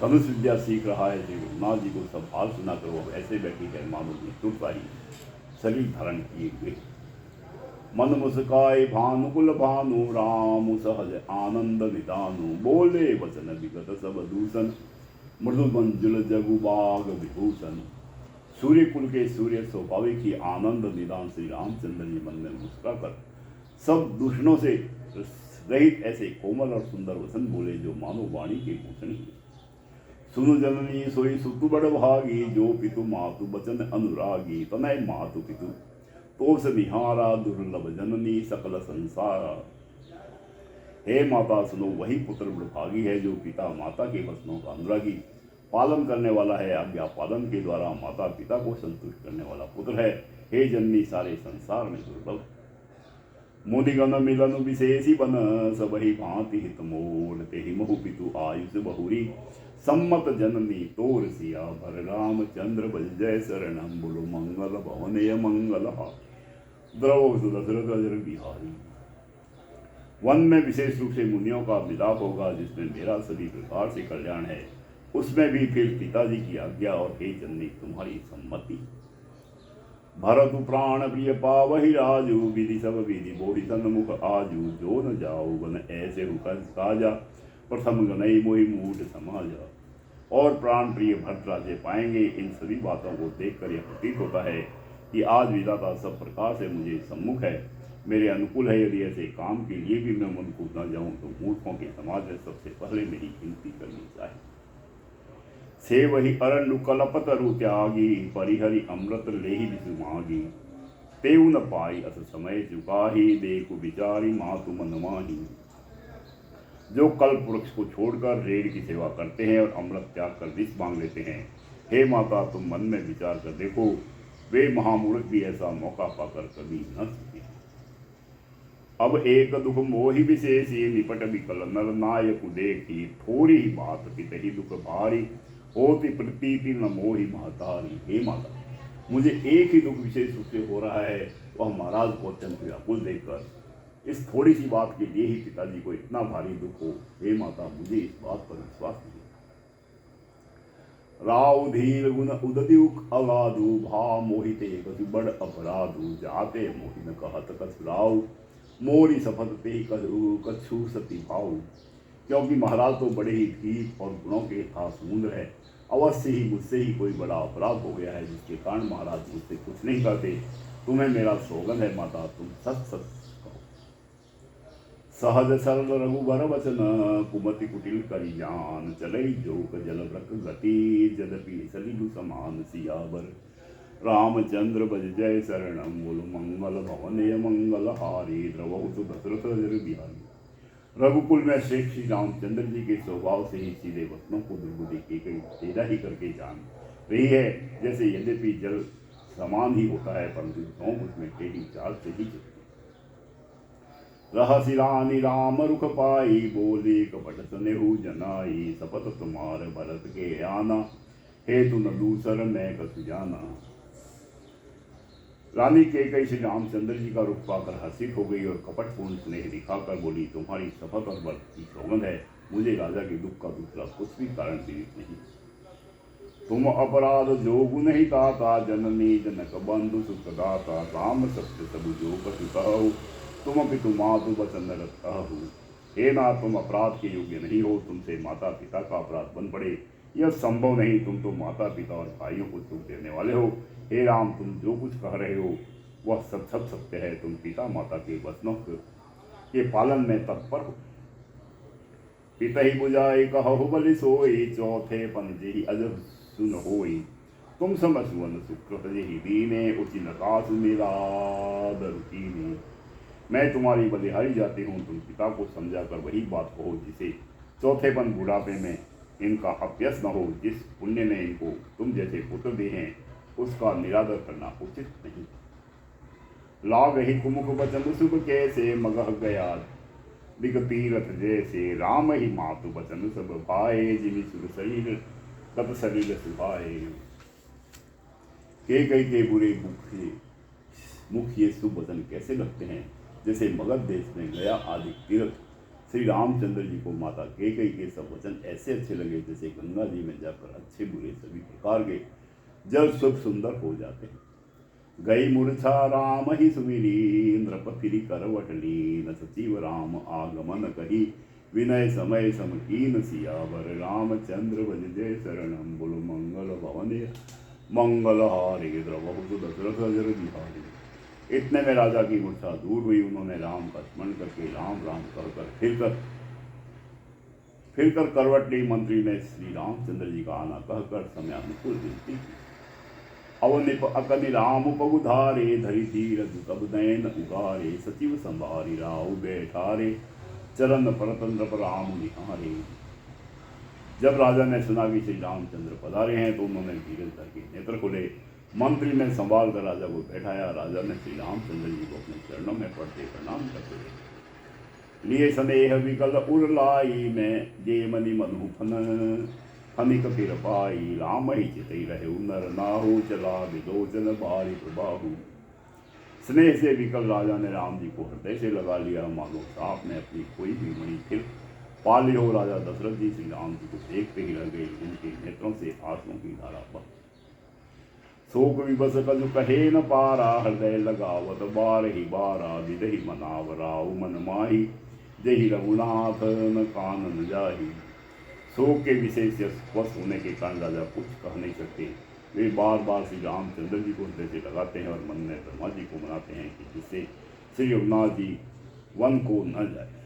Speaker 1: धनुष विद्या सीख रहा है। श्री रघुनाथ जी को सब हाल सुनाकर वो ऐसे बैठी है, मानो निष्ठुरता ही शरीर धारण किए हुए। मन मुस्काए भानुकुल भानु, राम सहज आनंद निदानु। बोले वचन विगत सब दूषण, मृदु मंजुल जगु बाग विभूषण। सूर्य कुल के सूर्य स्वाभाविक ही आनंद निदान श्री रामचंद्र जी मन में मुस्कुरा कर सब दूषणों से रहित ऐसे कोमल और सुंदर वचन बोले जो मानो वाणी के भूषण ही। सुनु जननी सोई सुतु बड़ भागी, जो पितु मातु बचन अनुरागी। तनय मातु पितु तोस निहारा, दुर्लभ जननी सकल संसारा। हे माता सुनो, वही पुत्र बड़भागी है जो पिता माता के वचनों का अनुरागी, पालन करने वाला है। आज्ञा पालन के द्वारा माता पिता को संतुष्ट करने वाला पुत्र है। हे जननी, सारे संसार में दुर्लभ। मुनिगण मिलन विशेषी बन, सब ही भांति हित मोल। ते ही महु पितु आयुष बहुरी, सम्मत जननी तोर सिया भर। रामचंद्र बल जय शरणम, बोलो मंगल भवनय मंगल द्रव दशरथ अजर बिहारी। वन में विशेष रूप से मुनियों का मिलाप होगा, जिसमें मेरा सभी प्रकार से कल्याण है। उसमें भी फिर पिताजी की आज्ञा और हे जननी तुम्हारी सम्मति। भरत प्राण प्रिय पावहि राजू, विधि सब विधि बोहि सन्मुख आजू। जो न जाओ बन ऐसे हुकर काजा, प्रथम गनई मोहि मूढ़ समाजा। और प्राण प्रिय भरत राजे पाएंगे। इन सभी बातों को देखकर यह प्रतीत होता है कि आज विधाता सब प्रकार से मुझे सम्मुख है, मेरे अनुकूल है। यदि ऐसे काम के लिए भी मैं मन कूद न जाऊं तो मूर्खों के समाज में सबसे पहले मेरी गिनती करनी चाहिए। से वही अरण्य कलपत रु त्यागी, परिहरि अमृत लेहि विषु मागी। तेउ न पाई अस समय चुकाही, देखु विचारी मातु मन माही। जो कल्प वृक्ष को छोड़कर रेड़ की सेवा करते हैं और अमृत त्याग कर विष मांग लेते हैं, हे माता तुम मन में विचार कर देखो, वे महामूर्ख भी ऐसा मौका पाकर कभी न सके। अब एक दुख मोहि विशेषी, निपट विकल नर नायक देखी। थोड़ी ही बात पितहि दुख भारी, होती प्रतीति न मोहि महतारी। हे माता, मुझे एक ही दुख विशेष रूप से हो रहा है, वह महाराज को अत्यंत व्याकुल देखकर। इस थोड़ी सी बात के लिए ही पिताजी को इतना भारी दुख हो। हे माता, मुझे इस बात पर विश्वास नहीं। राव धीर गुण उदद्युक अगाधु, भाव मोहिते कछु बड़ अपराधु। जाते मोहि न कहत कछु राव, मोरी सफल ते कछु सती भाव। क्योंकि महाराज तो बड़े ही धीर और गुणों के था समुद्र है, अवश्य ही मुझसे ही कोई बड़ा अपराध हो गया है, जिसके कारण महाराज मुझसे कुछ नहीं करते। तुम्हें मेरा सौगंध है माता, तुम सच सच कहो। सहज सरल रघुबर वचन, कुमति कुटिल करी जान। चलई जोक जल ब्रक गति, जदपि सलिलु समान सियावर। रामचंद्र बज जय शरणम, बोलो मंगल भवनय मंगल हारी। द्रवहु तो दशरथ अजर बिहारी। रघुकुल में श्रेष्ठ श्री रामचंद्र जी के स्वभाव से ही सीधे वचनों को दुर्बुद्धि की गई तेरा ही करके जान रही है। जैसे यद्यपि जल समान ही होता है, परंतु नौक उसमें टेढ़ी चाल से ही चलती। रहसि रानी राम रुख पाई, बोले कपट स्नेहु जनाई। सपत तुम्हार भरत के आना, हेतु न दूसर मैं कछु जाना। रानी केकई श्री रामचंद्र जी का रुख पाकर हर्षित हो गई और कपटपूर्ण स्नेह दिखाकर बोली, तुम्हारी शपथ और बल की सौगंध है, मुझे राजा के दुख का दूसरा कुछ भी कारण पीड़ित नहीं। तुम अपराध जोगु नहीं ताता, जननी जनक बंधु सुखदाता। राम सत्य सब जो कछु कहो, तुम पितु मातु वचन रत कहु। हे नाथ, तुम अपराध के योग्य नहीं हो, तुमसे माता पिता का अपराध बन पड़े यह संभव नहीं। तुम तो माता पिता और भाइयों को सुख देने वाले हो। हे राम, तुम जो कुछ कह रहे हो वह सब सत्य है। तुम पिता माता के वचनों के पालन में तत्पर हो। पिता ही बुझाए कहो बलि सोई, चौथे पंजे अज सुन होई। तुम समझ सुवन सुकृत ही दीने, उचि नकासु मेरा दरुकीने। मैं तुम्हारी बलिहारी जाती हूँ, तुम पिता को समझा कर वही बात कहो जिसे चौथेपन बुढ़ापे में इनका अभ्यस न हो। जिस पुण्य ने इनको तुम जैसे पुत्र दिए हैं, उसका निरादर करना उचित नहीं। लाग ही कुमुख वचन सुख कैसे, मगह गया दिगतीरथ जैसे। राम ही मातु वचन सब भाए, जिमि सुर शरीर तत शरीर सुभाए। कई के बुरे मुख ये शुभ वचन कैसे लगते हैं, जैसे मगध देश में गया आदि तीर्थ। श्री रामचंद्र जी को माता केकई के सब वचन ऐसे अच्छे लगे, जैसे गंगा जी में जाकर अच्छे बुरे सभी प्रकार के जल शुभ सुंदर हो जाते हैं। गई मूर्छा राम ही सुमिरी, नृपति करवट लीन, सचिव राम आगमन कही, विनय समय समकीन, सियावर रामचंद्र भज जय शरणम। बोलो मंगल भवन मंगल हारे, द्रवहु दशरथ अजर बिहारी। इतने में राजा की मूर्छा दूर हुई। उन्होंने राम का स्मरण करके राम राम कहकर फिर कर करवट ली। मंत्री ने श्री रामचंद्र जी का आना कहकर समय अनुकूल विनती की। अवनिप अकनि राम पगुधारे, धरि धीर तब नयन उगारे, सचिव संभारी राव बैठारे, चरण परतंत्र पर राम निहारे। जब राजा ने सुना कि श्री रामचंद्र पधारे हैं तो उन्होंने धीरज करके नेत्र खोले। मंत्री ने संभाल कर राजा को बैठाया। राजा ने श्री रामचंद्र जी को अपने चरणों में पड़ते प्रणाम करते लिए स्नेह विकल उरलाई में, जे मनि मनु फनिक फिर पाई, राम ही चितई रहे नर नाहु, चला विलोचन भारी प्रबाहु। स्नेह से विकल राजा ने राम जी को हृदय से लगा लिया, मानो सांप ने अपनी कोई भी मणि फिर पा ली हो। राजा दशरथ जी श्री राम जी को देखते ही रह गए। उनके नेत्रों से आंसुओं की धारा बह। शोक विवश कजु कहे न पारा, हृदय लगावत बार ही बारा, विदहि मनाव राव मन माही, जहि रघुनाथ न कानन जाही। शोक के विशेष वश होने के कारण राजा कुछ कह नहीं सकते। वे बार बार श्री रामचंद्र जी को हृदय से लगाते हैं और मन में ब्रह्मा जी को मनाते हैं कि जिससे श्री रघुनाथ जी वन को न जाए।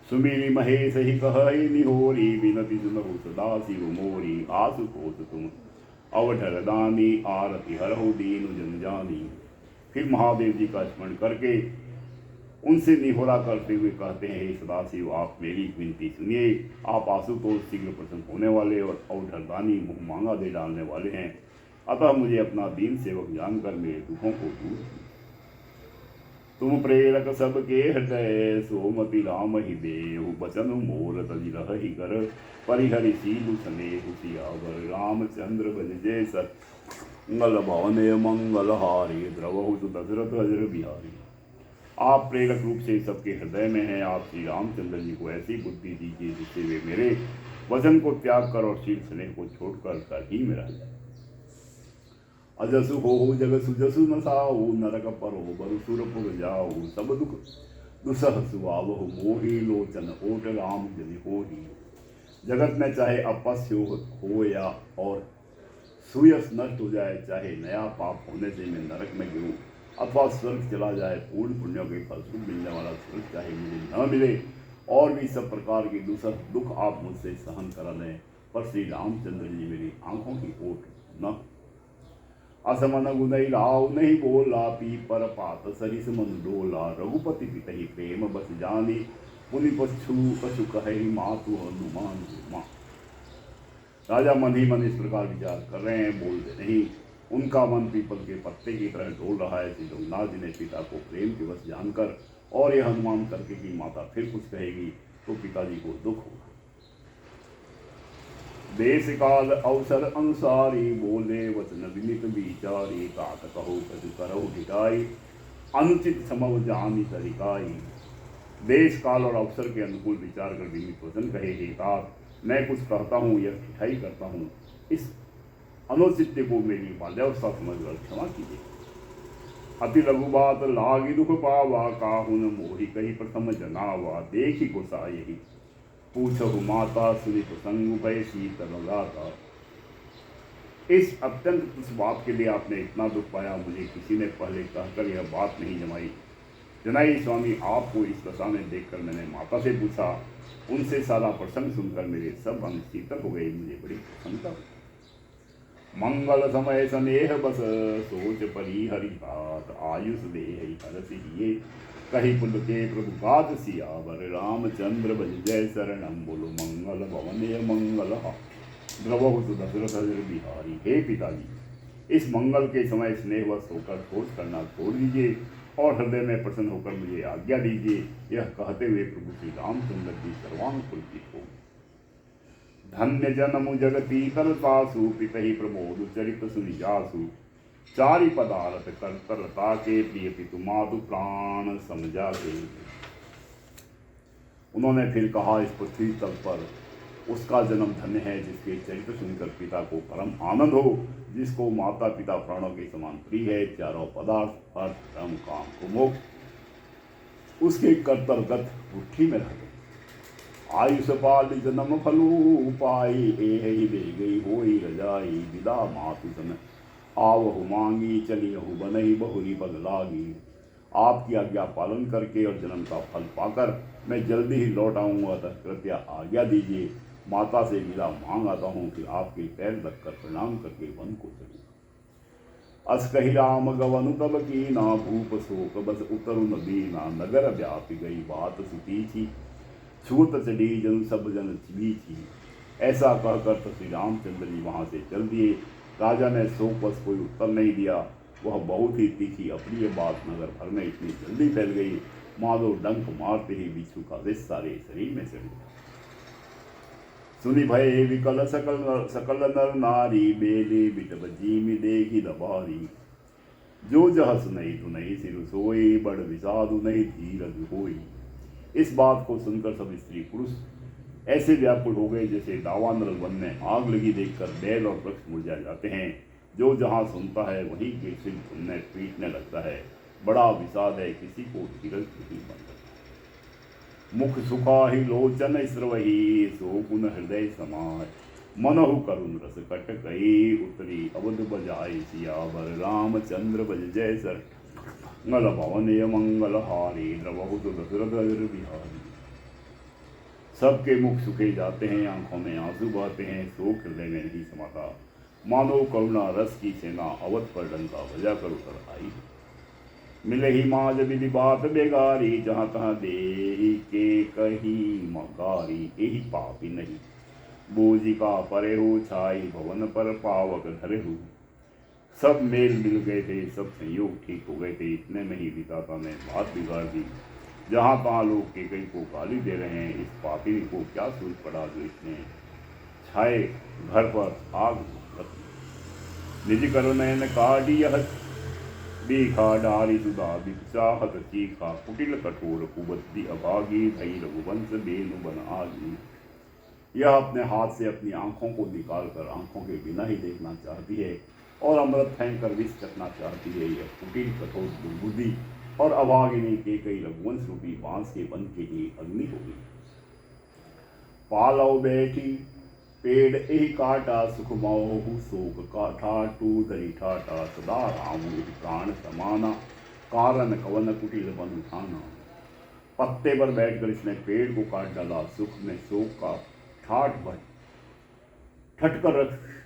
Speaker 1: सुमिरी महेश ही कहि निहोरी, बिनति सुनहु सदा शिव मोरी, आसु कोस तुम अवठर दानी, आरती हरहु दीन जन जानी। फिर महादेव जी का स्मरण करके उनसे निहोरा करते हुए कहते हैं, हे सदाशिव आप मेरी विनती सुनिए। आप आशुतोष शीघ्र प्रसन्न होने वाले और अवठरदानी मुँह मांगा दे डालने वाले हैं, अतः मुझे अपना दीन सेवक जानकर मेरे दुखों को दूर। तुम प्रेरक सबके हृदय, सोमति राम ही देहु, बचन मोर तजि रहहि कर, परिहरि सीलु स्नेहु सियावर, रामचंद्र भज जय सत मंगल भवन मंगल हारी, द्रवहु दशरथ अजर बिहारी। आप प्रेरक रूप से सबके हृदय में हैं। आप श्री रामचंद्र जी को ऐसी बुद्धि दीजिए जिससे वे मेरे वचन को त्याग कर और शील स्नेह को छोड़कर कर ही में रह जाए। अजसु हो जग सुजसु न साहु, नरक पर हो बरु सुरपुर जाऊ, सब दुख दुसह सुआवहु, मोहि लोचन ओट राम जनि होहि। जगत में चाहे अपस्य हो या और सुयस नष्ट हो जाए, चाहे नया पाप होने से मैं नरक में गिरूं अथवा स्वर्ग चला जाए, पूर्ण पुण्यों के फलस्वरूप मिलने वाला स्वर्ग चाहे मुझे न मिले, और भी सब प्रकार के दूसर दुख आप मुझसे सहन करा लें, पर श्री रामचंद्र जी मेरी आंखों की ओट न। असमन गुनई लाव नहीं बोला, पी पर पात सरिस मन डोला, रघुपति पितहि प्रेम बस जानी, पुनि पशु कहे मातु हनुमान माँ। राजा मन ही मन इस प्रकार विचार कर रहे हैं, बोलते नहीं। उनका मन पीपल के पत्ते की तरह डोल रहा है। श्री रघुनाथ जी ने पिता को प्रेम के वश जानकर और यह अनुमान करके कि माता फिर कुछ कहेगी तो पिताजी को दुख होगा। देश काल अवसर अनुसारी, बोले वचन विनित विचारी, तात कहो कछु करहु ढिठाई, अनुचित समव जानी तरीकाई। देश काल और अवसर के अनुकूल विचार कर विनित वचन कहे, हे तात मैं कुछ कहता हूँ यह ढिठाई करता हूँ, इस अनुचित्य को मेरी बाल्यावस्था समझकर क्षमा कीजिए। अति लघु बात लागी दुख पावा, काहुन मोहि कही प्रथम जनावा, देखी गुस्सा यही पूछहु माता, सुनि प्रसंग भय शीतल गाता। इस अत्यंत तुच्छ बात के लिए आपने इतना दुख पाया, मुझे किसी ने पहले कहकर यह बात नहीं जनाई स्वामी। आपको इस दशा में देखकर मैंने माता से पूछा, उनसे सारा प्रसंग सुनकर मेरे सब अंग शीतल हो गए, मुझे बड़ी प्रसन्नता हुई। मंगल समय स्नेह बस, सोच परी हरि बात, आयुष दे हरस हिये, कही पुल के प्रभु बात सियावर, रामचंद्र भज जय शरणम। बोलो मंगल भवन मंगल द्रवहु दशरथ अजर बिहारी। हे पिताजी, इस मंगल के समय स्नेहवश होकर सोच करना छोड़ दीजिए और हृदय में प्रसन्न होकर मुझे आज्ञा दीजिए। यह कहते हुए प्रभु श्री रामचंद्र जी सर्वांग पुलकित हो। धन्य जन्म जगती तरतासु, पितहि प्रमोद चरित सुनि जासु, चारि पदारथ कर तरता के, प्रिय पितु मातु प्राण समझा के। उन्होंने फिर कहा, इस पृथ्वी तल पर उसका जन्म धन्य है जिसके चरित्र सुनकर पिता को परम आनंद हो, जिसको माता पिता प्राणों के समान प्रिय है, चारों पदार्थ अर्थ धर्म काम को मोक्ष उसके कर्तव्यगत मुट्ठी में रहते। आयुष पाल जन्म फलू पाई, ही ले गई होई रजाई, विदा मातु सन आवहु मांगी, चली हूँ बनही बहुरी पद लागी। आपकी आज्ञा पालन करके और जन्म का फल पाकर मैं जल्दी ही लौट आऊँगा, अतः कृपया आज्ञा दीजिए। माता से विदा मांग आता हूँ कि आपके पैर लगकर प्रणाम करके वन को चलूँ। अस कही राम गवन तब की ना, भूप शोक बस उतरु नदी ना, नगर व्यापी गई बात सुतीची, छूत चढ़ी जन सब जन बीची। ऐसा कहकर तो श्री रामचंद्र जी वहाँ से चल दिए। राजा ने शोक बस कोई उत्तर नहीं दिया। वह बहुत ही तीखी अप्रिय बात नगर भर में इतनी जल्दी फैल गई, माधो डंक मारते ही बिच्छू का विष सारे शरीर में चढ़ गया। सुनी भय विकल सकल नर नारी, बेले बिटब जीमि देखी दबारी। जो जह सुनई धुनई सिर सोई, बड़ विषादु नहीं धीरज होई। इस बात को सुनकर सब स्त्री पुरुष ऐसे व्याकुल हो गए जैसे दावानल वन में आग लगी देखकर बैल और वृक्ष मुरझा जाते हैं। जो जहाँ सुनता है वहीं के सिर झुलने पीटने लगता है। बड़ा विषाद है, किसी को धीरज नहीं बनता। मुख सुखा ही लोचन स्रवही, सो गुण हृदय समाय। मनहु करुण रस कट गई, उतरी अवध बजाई सियावर रामचंद्र बज जय सर। मंगल भवन मंगल हारी, द्रवहु दशरथ बिहारी। सबके मुख सूखे जाते हैं, आंखों में आंसू बहते हैं, शोक हृदय में नहीं समाता। मानो करुणा रस की सेना अवध पर डंका बजा कर उतर आई। मिले ही माज विधि बात बेगारी, जहाँ तहाँ दे के कही मगारी। यही पापी नहीं बोझी का परे हो, छाई भवन पर पावक धरे हो। सब मेल मिल गए थे, सब संयोग ठीक हो गए थे। इतने में ही विधाता ने बात बिगाड़ दी। जहाँ तहाँ लोग केकई को गाली दे रहे हैं, इस पापी को क्या सूझ पड़ा जो इसने छाए घर पर आग निज करो नयन काढ़ी हत, बीखा डारी सुधा बिचाहत चीखा, कुटिल कठोर कुबद्दी अभागी, भई रघुवंश बेनु बन आगी। यह अपने हाथ से अपनी आंखों को निकालकर आंखों के बिना ही देखना चाहती है और अमृत फेंक कर विष चखना चाहती है। यह कुटिल कठोर दुर्बुद्धि और अभागिनी के कई रघुवंश रूपी बांस के बन के ही अग्नि हो गई। पालव बैठी पेड़ एहि काटा, सुख मोहु शोक का ठाटू, धरी ठाटा सदा राम प्राण समाना, कारण कवन कुटिल बन उठाना। पत्ते पर बैठकर इसने पेड़ को काट डाला, सुख में शोक का ठाट भर ठट कर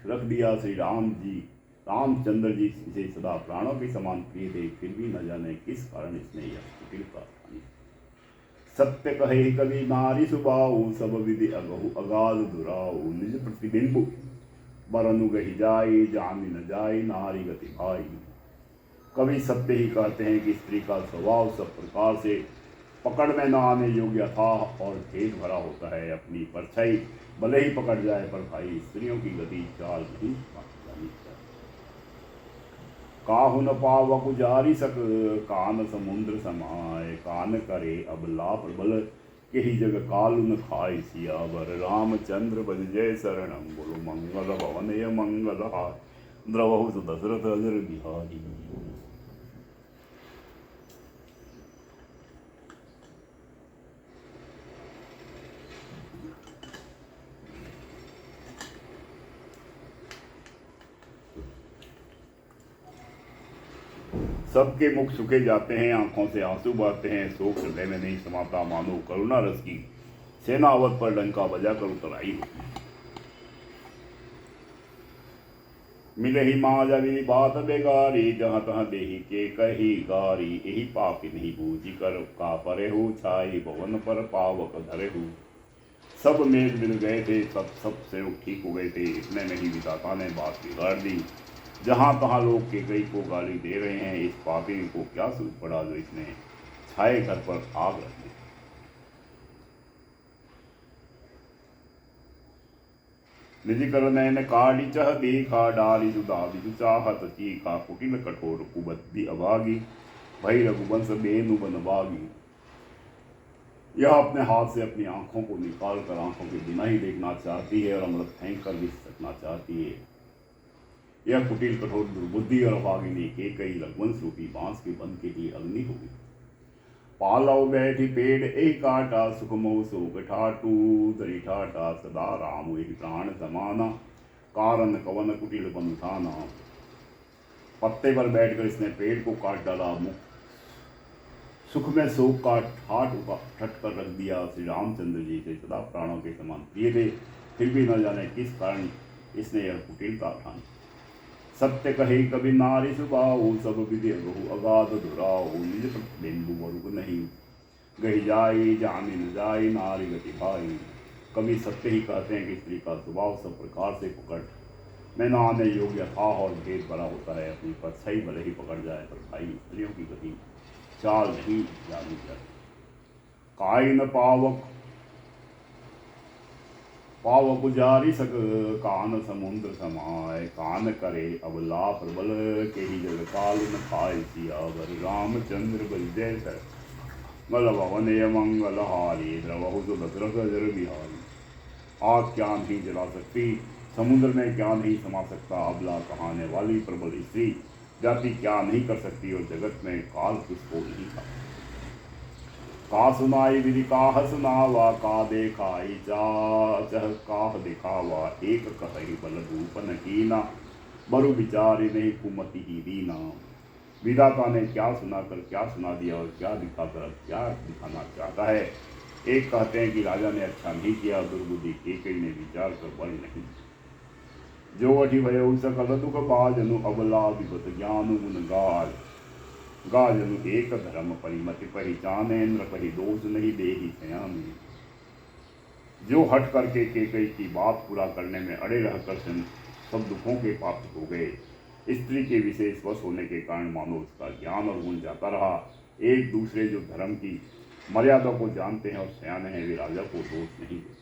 Speaker 1: रख दिया। श्री राम जी रामचंद्र जी इसे सदा प्राणों के समान प्रिय थे, फिर भी न जाने किस कारण इसने यह कुटिल प्रार्थना। सत्य कहे कवि नारी सुबाऊ, सब विधि अगहु अगाध दुराऊ। निज प्रतिबिंब बरनु गही जाई, जामी न जाई नारी गति भाई। कवि सत्य ही कहते हैं कि स्त्री का स्वभाव सब प्रकार से पकड़ में न आने योग्य था और भेद भरा होता है। अपनी परछाई भले ही पकड़ जाए, पर भाई स्त्रियों की गति चाल नहीं जानी चाहिए। काहु न पावक जारी सक, कान समुद्र समाय। कान करे अबला प्रबल, केहि जग कालु न खाय। सियावर रामचंद्र बज जय शरणम, बोलो मंगल भवन मंगल हाय। द्रवहु दशरथ अजर बिहारी। सबके मुख सूखे जाते हैं, आंखों से आंसू बहते हैं, शोक हृदय में नहीं समाता। मानो करुणा रस की सेना अवध पर डंका बजाकर उतर आई। मिले ही माजवी बात बेगारी, जहाँ तहाँ देही के कही गारी। यही पापी नहीं बूझी कर का परे हो, छाई भवन पर पावक धरे हो। सब मेल मिल गए थे, सब से ठीक हो गए थे। इतने में ही विधाता ने बात बिगाड़ दी। जहाँ तहाँ लोग केकई को गाली दे रहे हैं, इस पापी को क्या सूझ पड़ा जो इसने छाए घर पर आग रख दी। निज कर नैन काढ़ी चह देखा, डारी सुधा बिधु चाहत चीखा। कुटिल कठोर कुबद्दी अभागी, भई रघुवंश बेनु बन बागी। यह अपने हाथ से अपनी आंखों को निकाल कर आंखों के बिना ही देखना चाहती है और अमृत फेंक कर भी सकना चाहती है। यह कुटिल कठोर दुर्बुद्धि और अभागिनी केकई रघुवंश रूपी बांस के बंध के लिए अग्नि होगी। पालव बैठी पेड़ एक काटा सुख मोह सोग ठाटू दरी ठाटा सदा राम एक प्राण समाना कारण कवन कुटिल बंधाना। पत्ते पर बैठकर इसने पेड़ को काट डाला, मुख सुख में शोक का ठट कर रख दिया। श्री रामचंद्र जी से सदा प्राणों के समान प्रिय थे, फिर भी न जाने किस कारण इसने यह कुटिलता ठानी। सत्य कहे कभी नारी सुबाऊ सब विधि बहु अगाध धुराऊ निज प्रतिबिंबु वरुक नहीं गही जाई जाने न जाई नारी गति भाई। कभी सत्य ही कहते हैं कि स्त्री का स्वभाव सब प्रकार से पकड़ में न आने योग्य था और भेद बड़ा होता है। अपनी परछाई भले ही पकड़ जाए पर भाई स्त्रियों की गति चाल नहीं जानी चाहिए। काई न पावक पावक जारी सक कान समुद्र समाय कान करे अबला प्रबल के ही जग काल न खाए सियावर रामचंद्र बल जय सर मल भवन मंगल हारी द्रवहु सुभद्रक जर बिहारी। आग क्या नहीं जला सकती, समुद्र में क्या नहीं समा सकता, अबला कहाने वाली प्रबल स्त्री जाति क्या नहीं कर सकती और जगत में काल किसको नहीं था। का सुनाई विधि काह सुनावा का देखाई चाह काह दिखावा एक कही बल भूपन कीना बरु विचारी नहीं कुमति ही दीना। विधाता ने क्या सुनाकर क्या सुना दिया और क्या दिखाकर क्या दिखाना चाहता है। एक कहते हैं कि राजा ने अच्छा नहीं किया, दुर्बुद्धि केकई ने विचार कर बल नहीं। जो अठि भयो सकल दुख बाजनु अबला विपत ज्ञान गुण गाल गाजनु एक धर्म परिमति पहचाने इंद्र कही दोष नहीं देही सयामी। जो हट करके केकई की बात पूरा करने में अड़े रहकर सब दुखों के पात्र हो गए। स्त्री के विशेष वश होने के कारण मानो उसका ज्ञान और गुण जाता रहा। एक दूसरे जो धर्म की मर्यादा को जानते हैं और सयाने हैं वे राजा को दोष नहीं देते।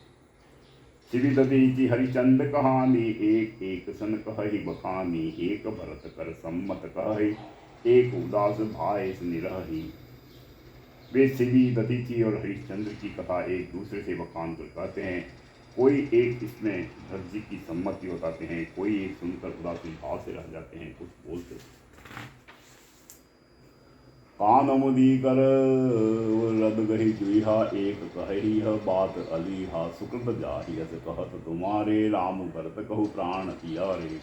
Speaker 1: शिविदती की हरिचंद कहानी एक एक सन कही बखानी एक भरत कर सम्मत कही एक उदास भाई निरही। वे शिवी दतीची और हरिश्चंद्र की कथा एक दूसरे से बखान कर कहते हैं। कोई एक इसमें भरत जी की सम्मति बताते हैं, कोई एक सुनकर उदासीन भाव से रह जाते हैं, कुछ बोलते कान मुदी कर रद गही जुहा एक कही बात अलीहा सुकृत जाही कहत तुम्हारे राम भरत कहु प्राण पियारे।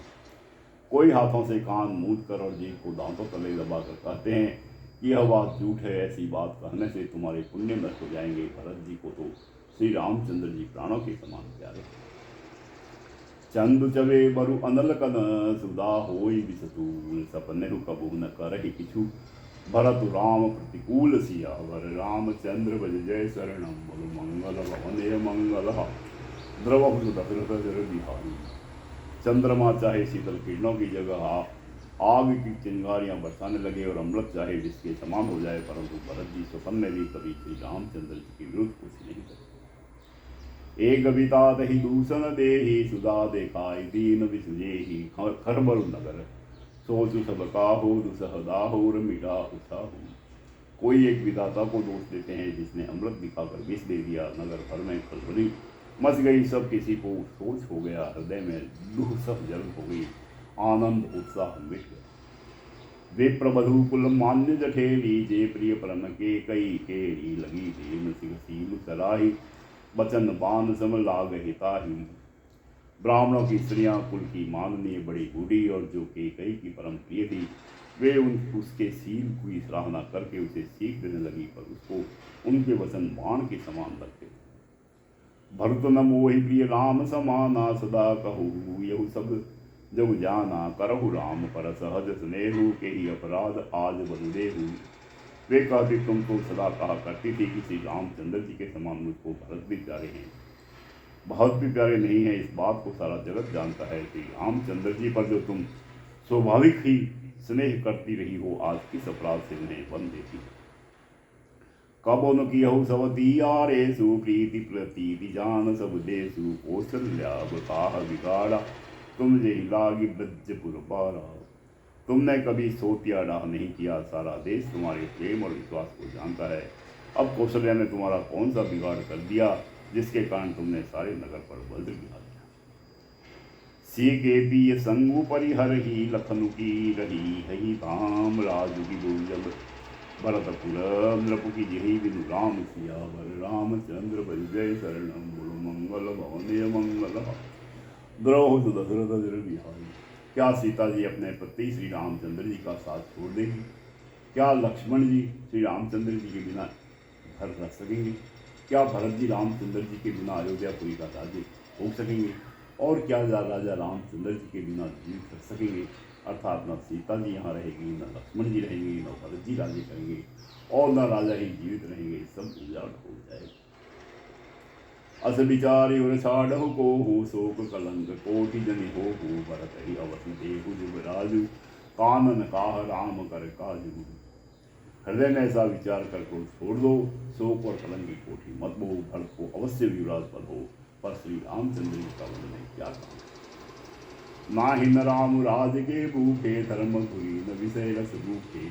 Speaker 1: कोई हाथों से कान मूद कर और जीभ को दांतों तले दबाकर कहते हैं कि यह बात झूठ है, ऐसी बात कहने से तुम्हारे पुण्य नष्ट हो जाएंगे। भरत जी को तो श्री रामचंद्र जी प्राणों के समान प्यारे। चंदु चवे बरु अनल कन सुधा होई विसतूल सपने कबू न करहि किछु भरत राम प्रतिकूल सियावर रामचंद्र बज जय शरणम बल मंगल भवने मंगल द्रवहु दशरथ जर बिहारी। चंद्रमा चाहे शीतल किरणों की जगह आग की चिंगारियां बरसाने लगे और अमृत चाहे जिसके समान हो जाए, परंतु भरत जी स्वप्न में भी कभी श्री रामचंद्र जी के विरुद्ध कुछ नहीं करते। एक कविता दही दूषण देही सुधा देखाई दीन विसुजेही खरबरु नगर सोचु सब काहू दुसहदाहू मिटा उत्साहू। कोई एक विधाता को दोष देते हैं जिसने अमृत दिखाकर विष दे दिया। नगर भर में खलबली मच गई, सब किसी को सोच हो गया, हृदय में दुह सब जल हो गई, आनंद उत्साह मिट गया। वे प्रबधु कुल मान्य जठेली जे प्रिय परम के कई केरी लगी देव सिंह सील सराही बचन बान सम लाग हिताही। ब्राह्मणों की स्त्रियां कुल की माननीय बड़ी बूढ़ी और जो के कई की परम प्रिय थी, वे उसके सील की सराहना करके उसे सीख देने लगी, पर उसको उनके वचन बाण के समान लगते। भरत न मोहि प्रिय राम समाना सदा कहू यहु सब जब जाना करहु राम पर सहज स्नेहु के ही अपराध आज बलदेहु। वे कहती तुम तो सदा कहा करती थी कि श्री रामचंद्र जी के समान मुझको भरत भी प्यारे हैं। बहुत भी प्यारे नहीं है, इस बात को सारा जगत जानता है। श्री रामचंद्र जी पर जो तुम स्वाभाविक ही स्नेह करती रही हो, आज किस अपराध से उन्हें वन देती। कबो न कियहु सवती आरेसु प्रीति प्रतीति जान सब देसु कौशल्या बताह बिगाड़ा तुम जही लागी ब्रजपुर बारा। तुमने कभी सोतिया डाह नहीं किया, सारा देश तुम्हारे प्रेम और विश्वास को जानता है। अब कौशल्या ने तुम्हारा कौन सा बिगाड़ कर दिया जिसके कारण तुमने सारे नगर पर वज्र गिरा दिया। सीके पिय संगु परिहर ही लखनु की रही हही धाम राजु की दुर्जब भरतपुर नृपु की जही विदु राम सियावर रामचंद्र बल जय शरणम गुरु मंगल भवनय मंगल द्रौह दशरथ जर बिहारी। क्या सीता जी अपने पति श्री रामचंद्र जी का साथ छोड़ देंगी? क्या लक्ष्मण जी श्री रामचंद्र जी के बिना घर रह सकेंगे? क्या भरत जी रामचंद्र जी के बिना अयोध्यापुरी का राज्य हो सकेंगे? और क्या राजा रामचंद्र जी के बिना जीवित कर सकेंगे? अर्थात न सीता जी यहाँ रहेगी, न लक्ष्मण जी रहेंगे, न भरत जी राज्य करेंगे, और न राजा ही जीवित रहेंगे। सब उजाड़ हो जाएगा। अस विचारे और छाड़हु को हो शोक कलंक कोटि जनि हो भरत ही अवसि देहु जुबराजु कानन काह राम कर काजु। हृदय में ऐसा विचार कर को छोड़ दो, शोक और कलंक की कोठी मत बो, भरत को अवश्य युवराज पर हो। पर श्री रामचंद्र जी का वर्णन क्या कहा। नाहि न राम राज के भूखे धर्म धुरी न विषय रस भूखे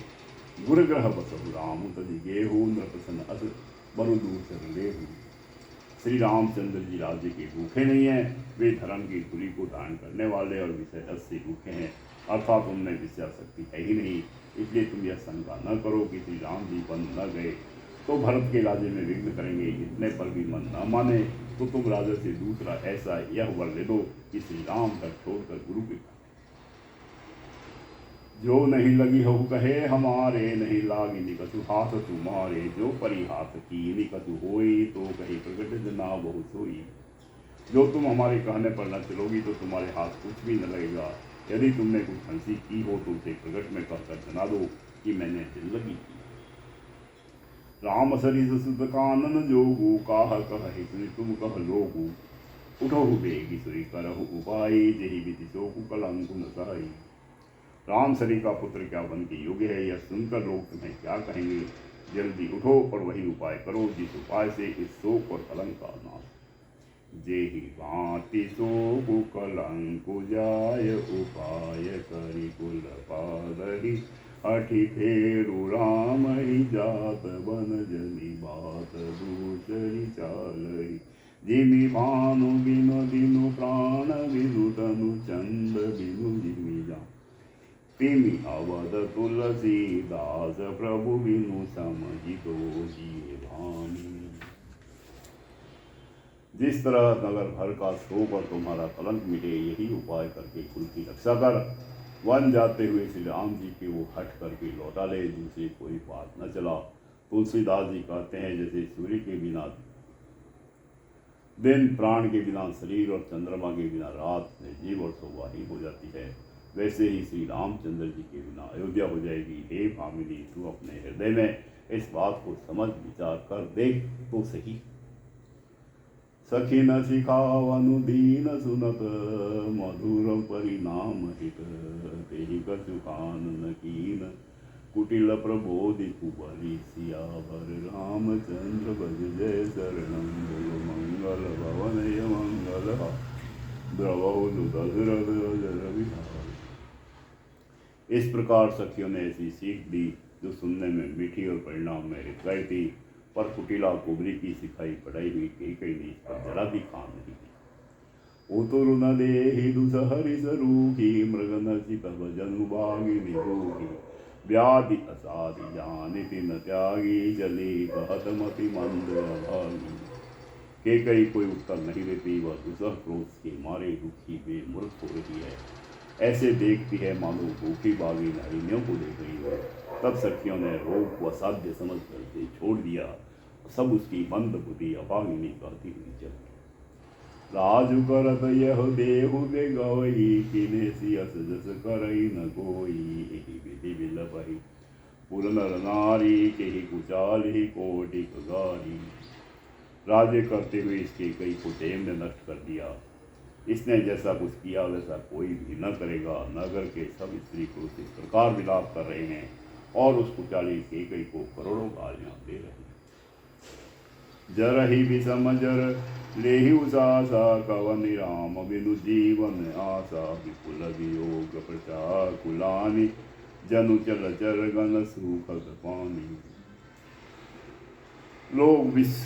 Speaker 1: गुर ग्रह बसहु राम तदि गेहु नृपसन अस बरु दूसर लेहु। श्री रामचंद्र जी राज्य के भूखे नहीं हैं, वे धर्म की धुरी को धारण करने वाले और विषय रस से भूखे हैं, अर्थात उनमें विषय शक्ति है ही नहीं। इसलिए तुम यह शंका न करो कि श्री राम जी बन न गए तो भरत के राज्य में विघ्न करेंगे। इतने पर भी मन न माने तो तुम राजा से दूसरा ऐसा यह वर ले दो कि श्री राम तक छोड़कर गुरु के जो नहीं लगी हो कहे हमारे नहीं लागी निकटु हाथ तुम्हारे जो परी हाथ की निकटु होई तो कहे प्रगट जना बहु सोई। जो तुम हमारे कहने पर न चलोगी तो तुम्हारे हाथ कुछ भी न लगेगा। यदि तुमने कुछ हंसी की हो तो उसे प्रगट में कहकर जना दो कि मैंने दिल लगी की। राम सरिस सुत कानन जोगु काह कहि सुनि तुम कह लोगु उठहु बेगी सुरी करहु उपाय जही विधि शोकु कलंकु न सहाई। राम सरी का पुत्र क्या बन के योग्य है, यह सुनकर लोग तुम्हें क्या कहेंगे। जल्दी उठो और वही उपाय करो जिस उपाय से इस शोक और कलंक का नाश। जेहि भांति शोकु कलंकु जाय उपाय करि कुल पादहि अठि फेरु राम ही जात बन जनि बात दूसरी चालहि। जिमि भानु बिनु दिनु प्राण बिनु तनु चंद बिनु जिमि जा तिमि अवध तुलसीदास प्रभु बिनु समझि दो जिए भानी। जिस तरह नगर भर का शोक और तुम्हारा कलंक मिटे, यही उपाय करके कुल की रक्षा कर। वन जाते हुए श्री राम जी के वो हट करके लौटा ले, दूसरी कोई बात न चला। तुलसीदास जी कहते हैं जैसे सूर्य के बिना दिन, प्राण के बिना शरीर और चंद्रमा के बिना रात निर्जीव और शोभाहीन हो जाती है, वैसे ही श्री रामचंद्र जी के बिना अयोध्या हो जाएगी। हे भामिनी, तू अपने हृदय में इस बात को समझ विचार कर देख तो सही। सखी न सिखावनु दीन सुनत मधुर परिणाम हित तेहि कछु कानन कीन कुटिल प्रबोधि कुबली सियावर रामचंद्र भज जय शरणम बोलो मंगल भवनय मंगल द्रवहु दशरथ जर विहार। इस प्रकार सखियों ने ऐसी सीख दी जो सुनने में मीठी और परिणाम में हितकारी थी, पर कुटिला कुबरी की सिखाई पढ़ाई हुई कई ने इस पर जरा भी काम नहीं किया। उतरु न देहि दुसहरि सरूखी मृग नसी तब जनु भागी निरूही व्याधि असाधि जानिति न त्यागी चली कहत मति मंद भागी। के कई कोई उत्तर नहीं देती, वह दुसह क्रोध के मारे दुखी बेमूर्ख हो रही है। ऐसे देखती है मानो भूखी बागी नारियों को देख रही है। तब सखियों ने रोग को असाध्य समझ कर छोड़ दिया। सब उसकी मंद बुद्धि अभागिनी कहती हुई चली। राजु करत यह देहु बेगवही किने सियस जस करई न कोई एहि विधि बिलपहि पुर नर नारी केहि कुचाल ही कोटि गारी। राज्य करते हुए इसके कई को देव ने नष्ट कर दिया। इसने जैसा कुछ किया वैसा कोई भी न करेगा। नगर के सब स्त्री पुरुष इस प्रकार विलाप कर रहे हैं और उस कुचाली के कई को करोड़ों गालियां दे रहे हैं। जरहि विषम जर लेहि उसासा कवनि राम बिनु जीवन आशा विपुल वियोग प्रचाकुलानि जनु चल चर गन सूखत पानी। लोग विष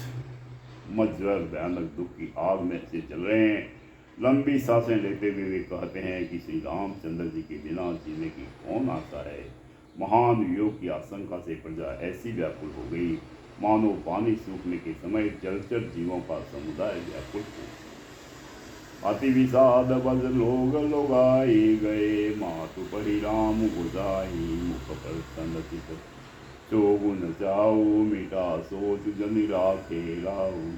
Speaker 1: मज्जर भयानक दुख की आग में से चल रहे हैं। लंबी सांसें लेते हुए वे कहते हैं कि श्री रामचंद्र जी के बिना जीने की कौन आशा है। महान योग की आशंका से प्रजा ऐसी व्याकुल हो गई मानो पानी सूखने के समय जलचर जीवों का समुदाय व्याकुल हो। अति विषाद बज लोग लोगाई गए, मातु परिराम गुजाई मुख पर सन चित चोगुन जाऊ मिटा सोच जनि राखे लाऊ।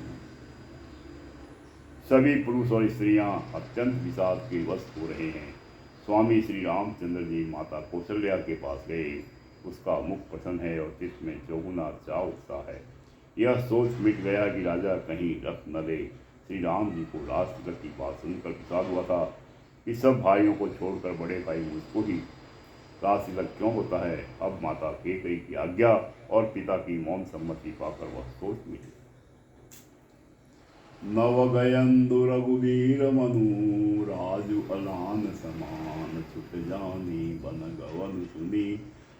Speaker 1: सभी पुरुष और स्त्रियां अत्यंत विषाद के वश हो रहे हैं। स्वामी श्री रामचंद्र जी माता कौशल्या के पास गए। उसका मुख प्रसन्न है और चित्त में चौगुना चाव उत्साह है। यह सोच मिट गया कि राजा कहीं रख न ले। श्री राम जी को राज तिलक की बात सुनकर विषाद हुआ था कि सब भाइयों को छोड़कर बड़े भाई मुझको ही राज तिलक क्यों होता है। अब माता केकई की आज्ञा और पिता की मौन सम्मति पाकर वह सोच मिटी। नवगयंदु रघुवीर मनु, राजु अलान समान छुट जानी बन गवन सुनी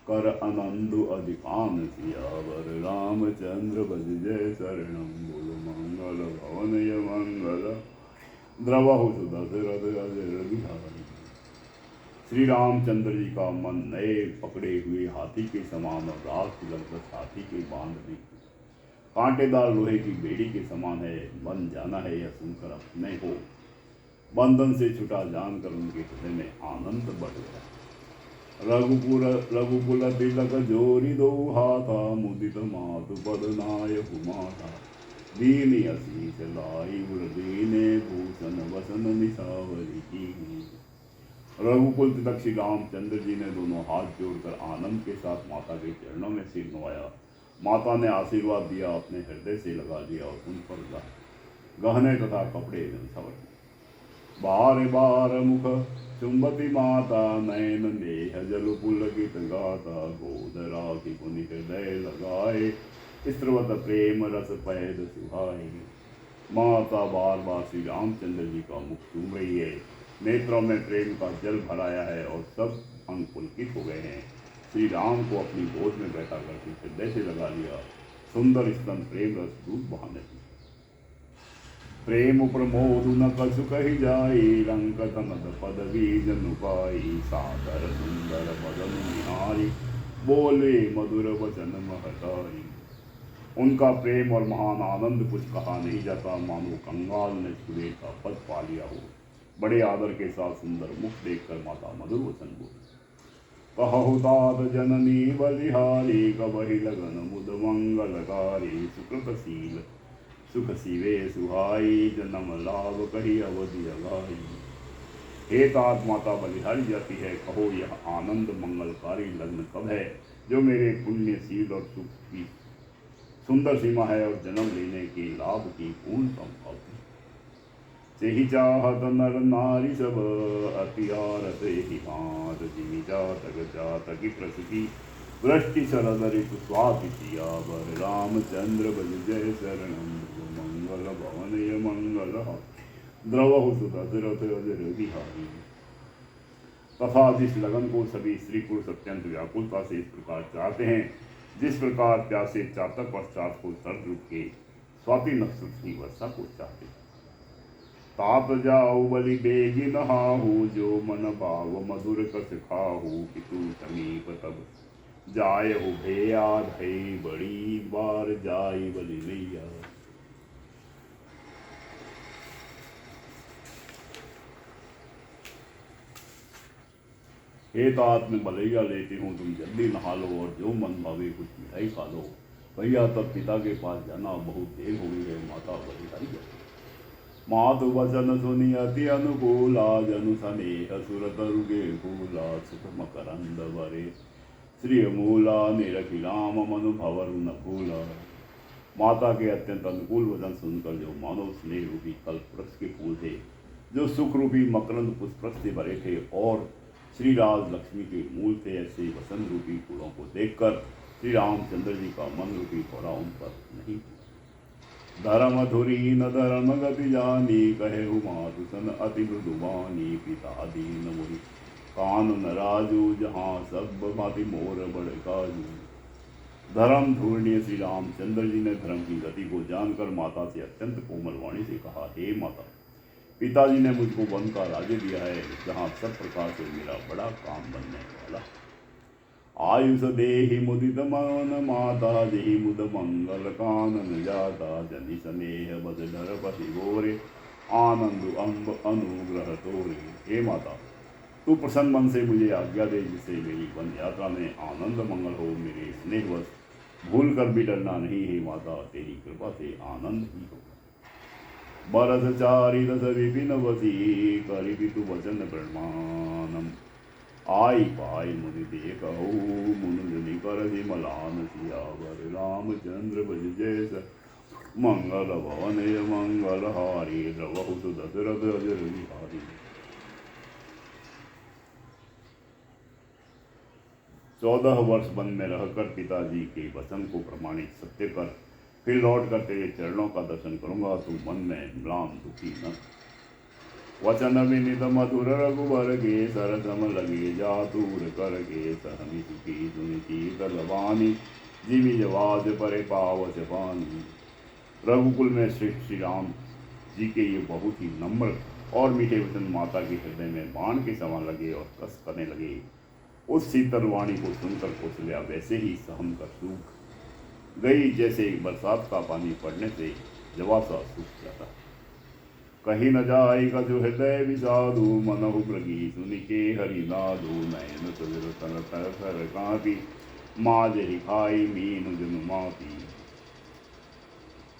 Speaker 1: कर अनंदु अधिकान सियावर। रामचंद्र बज जय शरणम बोलो मंगल भवन य मंगल द्रवहु दशरथ अजर बिहारी। श्री रामचंद्र जी का मन नए पकड़े हुए हाथी के समान और राज तिलक हाथी के बांध में कांटेदार लोहे की बेड़ी के समान है। बन जाना है यह सुनकर अपने को बंधन से छुटा जानकर उनके हृदय में आनंद बढ़ गया। रघुकुल तिलक जोरी दो हाथा, मुदित मातु पद नायक माता। दीन असीस लाई उर दीने भूषण वसन निशावरी की। रघुकुल तिलक श्री रामचंद्र जी ने दोनों हाथ जोड़कर आनंद के साथ माता के चरणों में सिर नवाया। माता ने आशीर्वाद दिया, अपने हृदय से लगा दिया और उन पर गहने तथा कपड़े सवर। बार बार मुख चुंबती माता, नयन नेह जल पुलकित गाता। गोद राखी पुनि हृदय लगाए, स्त्रवत प्रेम रस पैद सुहाए। माता बार बार श्री रामचंद्र जी का मुख चूम रही है। नेत्रों में प्रेम का जल भराया है और सब अंग पुलकित हो गए हैं। श्री राम को अपनी गोद में बैठा करके हृदय से लगा लिया। सुंदर स्तन प्रेम रस दूध बहाने लगी। प्रेम प्रमोद न कछु कही जाई, रंग तनद पदवी जनु पाई। सादर सुंदर बदन निहारी, बोले मधुर वचन महताई। उनका प्रेम और महान आनंद कुछ कहा नहीं जाता, मानो कंगाल ने सुरेख का पद पा लिया हो। बड़े आदर के साथ सुंदर मुख देखकर माता मधुर वचन बोली। कहु तात जननी बलिहारी, कबहि लगन मुद मंगलकारी। सुकृतशील सुख शिवे सुहाई, जन्म लाभ कही अवधि अगाई। हे तात माता बलिहारी जाती है, कहो यह आनंद मंगलकारी लग्न कब है, जो मेरे पुण्यशील और सुख की सुंदर सीमा है और जन्म लेने के लाभ की पूर्ण संभावना। सेहि चाहत नर नारी सब, अति आरत ही मात। जिमि जातक जातकी प्रसूति, वृष्टि शरद ऋतु स्वाति सियावर। रामचंद्र बज जय शरणम मंगल भवन य मंगल द्रवहु दशरथ अजर बिहारी। तथा जिस लगन को सभी स्त्री पुरुष अत्यंत व्याकुलता से इस प्रकार चाहते हैं, जिस प्रकार प्यासे चातक और चात को सर्द रूप के स्वाति नक्षत्र की वर्षा को चाहते हैं। तात जाऊ बलि बेगी नहाहू, जो मन भाव मधुर कस खाहू। पितु समीप तब जाय हो भैया धई, बड़ी बार जाई बलि नैया। हे तात में बलैया लेती हूँ, तुम जल्दी नहा लो और जो मन भावे कुछ मिठाई खा लो। भैया तब पिता के पास जाना, बहुत देर हो गई है। माता बलिहारी जाती। मातु वचन सुनी अति अनुकूला, जनु स्नेह सुर तरुगे फूला। सुख मकरंद वरे श्री मूला, निरखि राम मनु भवरु न भूला। माता के अत्यंत अनुकूल वचन सुनकर जो मानव स्नेह रूपी कल्प वृक्ष के फूल थे, जो सुख रूपी मकरंद पुष्प से भरे थे और श्री राज लक्ष्मी के मूल थे, ऐसे वसंत रूपी फूलों को देखकर श्री रामचंद्र जी का मन रूपी घोड़ा उन पर नहीं। धर्म धुरी न धर्म गति जानी, कहे मातु सन अति मृदुबानी। पिता दीन मुनि कान न राजू, जहाँ सब भांति मोर बड़ काजू। धर्म धूर्णीय श्री रामचंद्र जी ने धर्म की गति को जानकर माता से अत्यंत कोमल वाणी से कहा, हे माता, पिताजी ने मुझको वन का राज्य दिया है, जहाँ सब प्रकार से मेरा बड़ा काम बनने वाला। आयुष देहि मुदित मन माता, जहि मुद मंगल कानन जाता। जनि स्नेह बद धरपति गोरे, आनंद अम्ब अनुग्रह तोरे। हे माता, तू प्रसन्न मन से मुझे आज्ञा दे, जिससे मेरी वन यात्रा में आनंद मंगल हो। मेरे स्नेहवश भूल कर भी डरना नहीं। हे माता, तेरी कृपा से आनंद ही हो। बरस चारि दस विपिन वसी, करि तु वचन प्रमाणम। आई पाई मुनि देखहु, मुनि कर मलान। सियावर रामचंद्र भज जैस, मंगल भवन मंगल हारी। द्रवहु सु दशरथ अजर बिहारी। 14 वर्ष वन में रहकर पिताजी के वचन को प्रमाणित सत्य कर फिर लौट कर तेरे चरणों का दर्शन करूंगा। तू मन में म्लान दुखी न। वचन विनित मधुर रघुबर के, सरसम लगे जा दूर कर के। सहनी सुखी सुनि शीतल वाणी, जिमि जवाज परे पावस पानी। रघुकुल में श्री राम जी के ये बहुत ही नम्र और मीठे वचन माता के हृदय में बाण के समान लगे और कस करने लगे। उस शीतल वाणी को सुनकर कौशल्या वैसे ही सहम कर सूख गई, जैसे बरसात का पानी पड़ने से जवा सा सूख जाता। कहीं न जाएगा जो हृदय विषादु, मनहु मृगी सुनि के हरिनादु। नयन सजर तर तर तर कांपी, माँ जहि खाई मीन जन माती।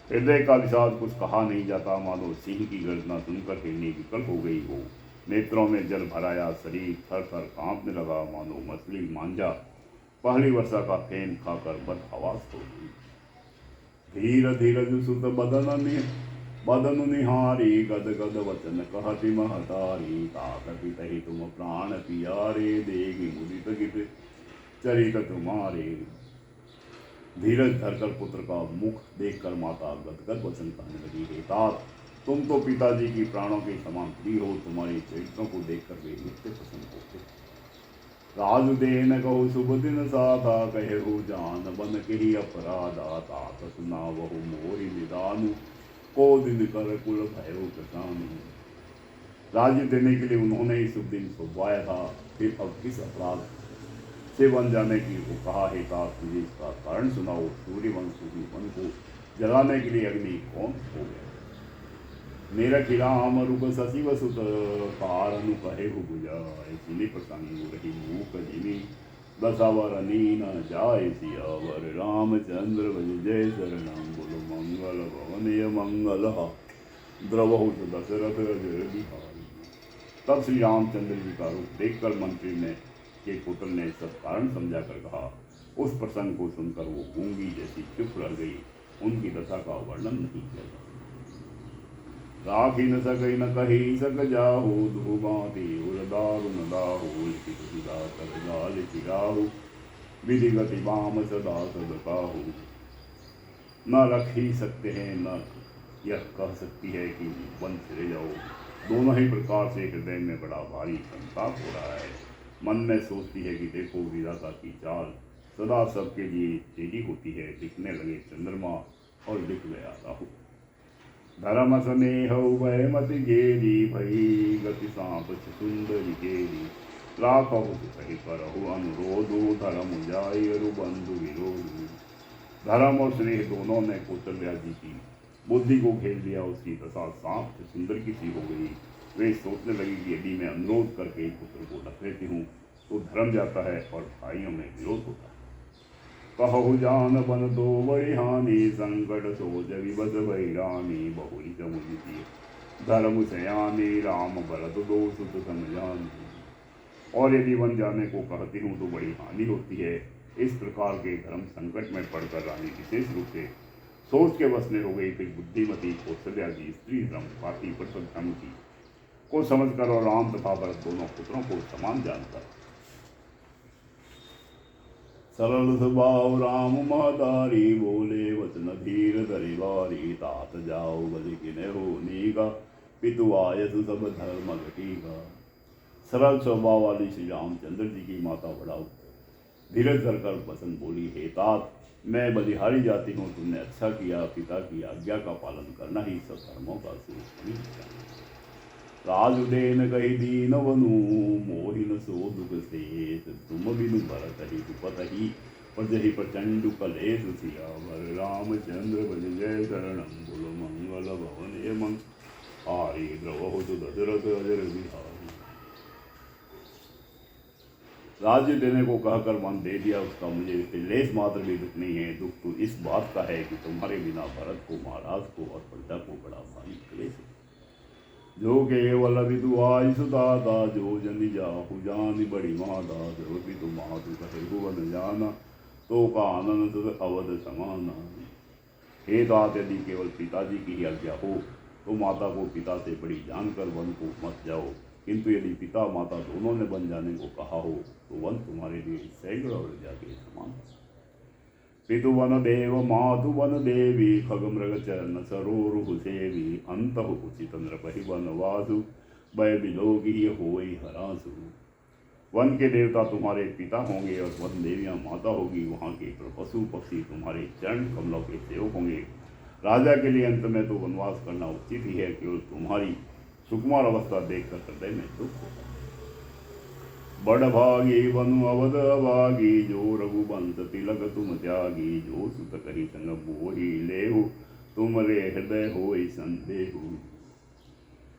Speaker 1: हृदय का विषाद कुछ कहा नहीं जाता, मानो सिंह की गर्जना सुनकर हिरनी विकल हो गई हो। नेत्रों में जल भराया, शरीर थर थर कांपने लगा, मानो मछली मांझा पहली वर्षा का फेन खाकर बदहवास हो गई। धीर धीरज सुत बदन निहारी, गद गद वचन कहति महतारी। ताकति तहि तुम प्राण पियारे, देगी मुदित गित चरित तुम्हारे। धीरज धरकर पुत्र का मुख देखकर माता गदगद वचन कहने लगी। हे तात, तुम तो पिताजी की प्राणों के समान प्रिय हो। तुम्हारे चरित्रों को देखकर वे नित्य प्रसन्न होते। राजु देन कहो शुभ दिन साधा, कहे हो जान बन के ही अपराधा। तात सुना बहु मोरी निदानु, को दिन कर कुल भयो कसानु। राज्य देने के लिए उन्होंने ही शुभ दिन सुबवाया था, फिर अब किस अपराध से वन जाने की को कहा। हे तात, मुझे इसका कारण सुनाओ। सूर्यवंश की वन को जलाने के लिए अग्नि कौन हो गया? मेरा खिलाम रूप सचिव सुत, कारण कहे हो बुझाए। सुनि प्रसंग रही मूक जिमी, दसावर नीन जाय। सियावर रामचंद्र भज जय शरणम। बोलो मंगल भवन मंगल, द्रवहु दशरथ अजर बिहारी। तब श्री रामचंद्र जी का रूप देखकर मंत्री ने के पुत्र ने सब कारण समझा कर कहा। उस प्रसंग को सुनकर वो गूंगी जैसी चुप रह गई। उनकी दशा का वर्णन नहीं किया जा सकता। राखी न सकई न कही सक जाहु, धूबाती दारुन दाहु। लिखित सुधा कर जाल चिराहु, विधि गति बाम सदा सदकाहु। न रख ही सकते हैं, न यह कह सकती है कि वन चले जाओ। दोनों ही प्रकार से हृदय में बड़ा भारी संताप हो रहा है। मन में सोचती है कि देखो विधाता की चाल सदा सबके लिए टेढ़ी होती है। दिखने लगे चंद्रमा और दिख गया राहु। धर्म स्नेह उभय मति गेरी, भई गति सांप सुंदरी गेरी। राखहु कही करहु अनुरोधु, धर्म जाय अरु बंधु विरोधु। धर्म और स्नेह दोनों ने कौशल्या जी की बुद्धि को घेर लिया। उसकी दशा सांप से सुंदर की सी हो गई। वे सोचने लगी कि यदि मैं अनुरोध करके पुत्र को रख लेती हूँ तो धर्म जाता है और भाइयों में विरोध होता है। कहु जान बन तो बड़ी हानि, संकट सोच विबस भैरानी। बहुरी समुझती धर्म सयानी, राम भरत दो सुत समझानी। और यदि वन जाने को कहती हूँ तो बड़ी हानि होती है। इस प्रकार के धर्म संकट में पड़कर रानी विशेष रूप से सोच के वश में हो गई। फिर बुद्धिमती कौशल्या जी स्त्री धर्म पाती पुरुष धर्म की को समझकर और राम तथा भरत दोनों पुत्रों को समान जानकर सरल स्वभाव राम महतारी, बोले वचन धीर धरि बारी। तात जाओ बलि किने हो नीगा, पितु आयसु सब धर्म घटीगा। सरल स्वभाव वाली श्री रामचंद्र जी की माता बड़ा धीरज धरकर वचन बोली। हे तात, मैं बलिहारी जाती हूँ। तुमने अच्छा किया। पिता की आज्ञा का पालन करना ही सब धर्मों का श्रेष्ठ। राजुदेन कही दीन वनु मोहिन सो दुख शेष तुम बिनु भरत ही दुपत ही प्रजहि प्रचंड कलेश सियावर रामचंद्र भज जय शरणम बोलो मंगल भवन ये मंग द्रवहु तो दशरथ अजर बिहारी। राज्य देने को कहकर वन दे दिया उसका, मुझे लेस मात्र भी दुख नहीं है। दुख तो इस बात का है कि तुम्हारे बिना भरत को, महाराज को और प्रजा को बड़ा भारी क्लेश है। जो केवल विदु आई सुदाता जो जनि जाहु जानी बड़ी माता जो भी तुम मातु कहे भुवन जाना तो का आनंद अवध समाना। हे तात, यदि केवल पिताजी की ही आज्ञा हो तो माता को पिता से बड़ी जानकर वन को मत जाओ, किंतु यदि पिता माता दोनों ने वन जाने को कहा हो तो वन तुम्हारे लिए सैकड़ों जाके समान। पितु वन देव मातु वन देवी खग मृग चरण सरोरु सेवी अंत उचित नृपहि वन वासु भय बिलोगी होई हरासु। वन के देवता तुम्हारे पिता होंगे और वन देवियाँ माता होगी। वहाँ के पशु पक्षी तुम्हारे चरण कमलों के सेवक होंगे। राजा के लिए अंत में तो वनवास करना उचित ही है, केवल तुम्हारी सुकुमार अवस्था देखकर हृदय में दुख होगा। बड़ भागी वनु अवध अभागी जो रघुवंश तिलक तुम त्यागी जो सुत कही संग बोही लेहु तुमरे हृदय होई संदेहु।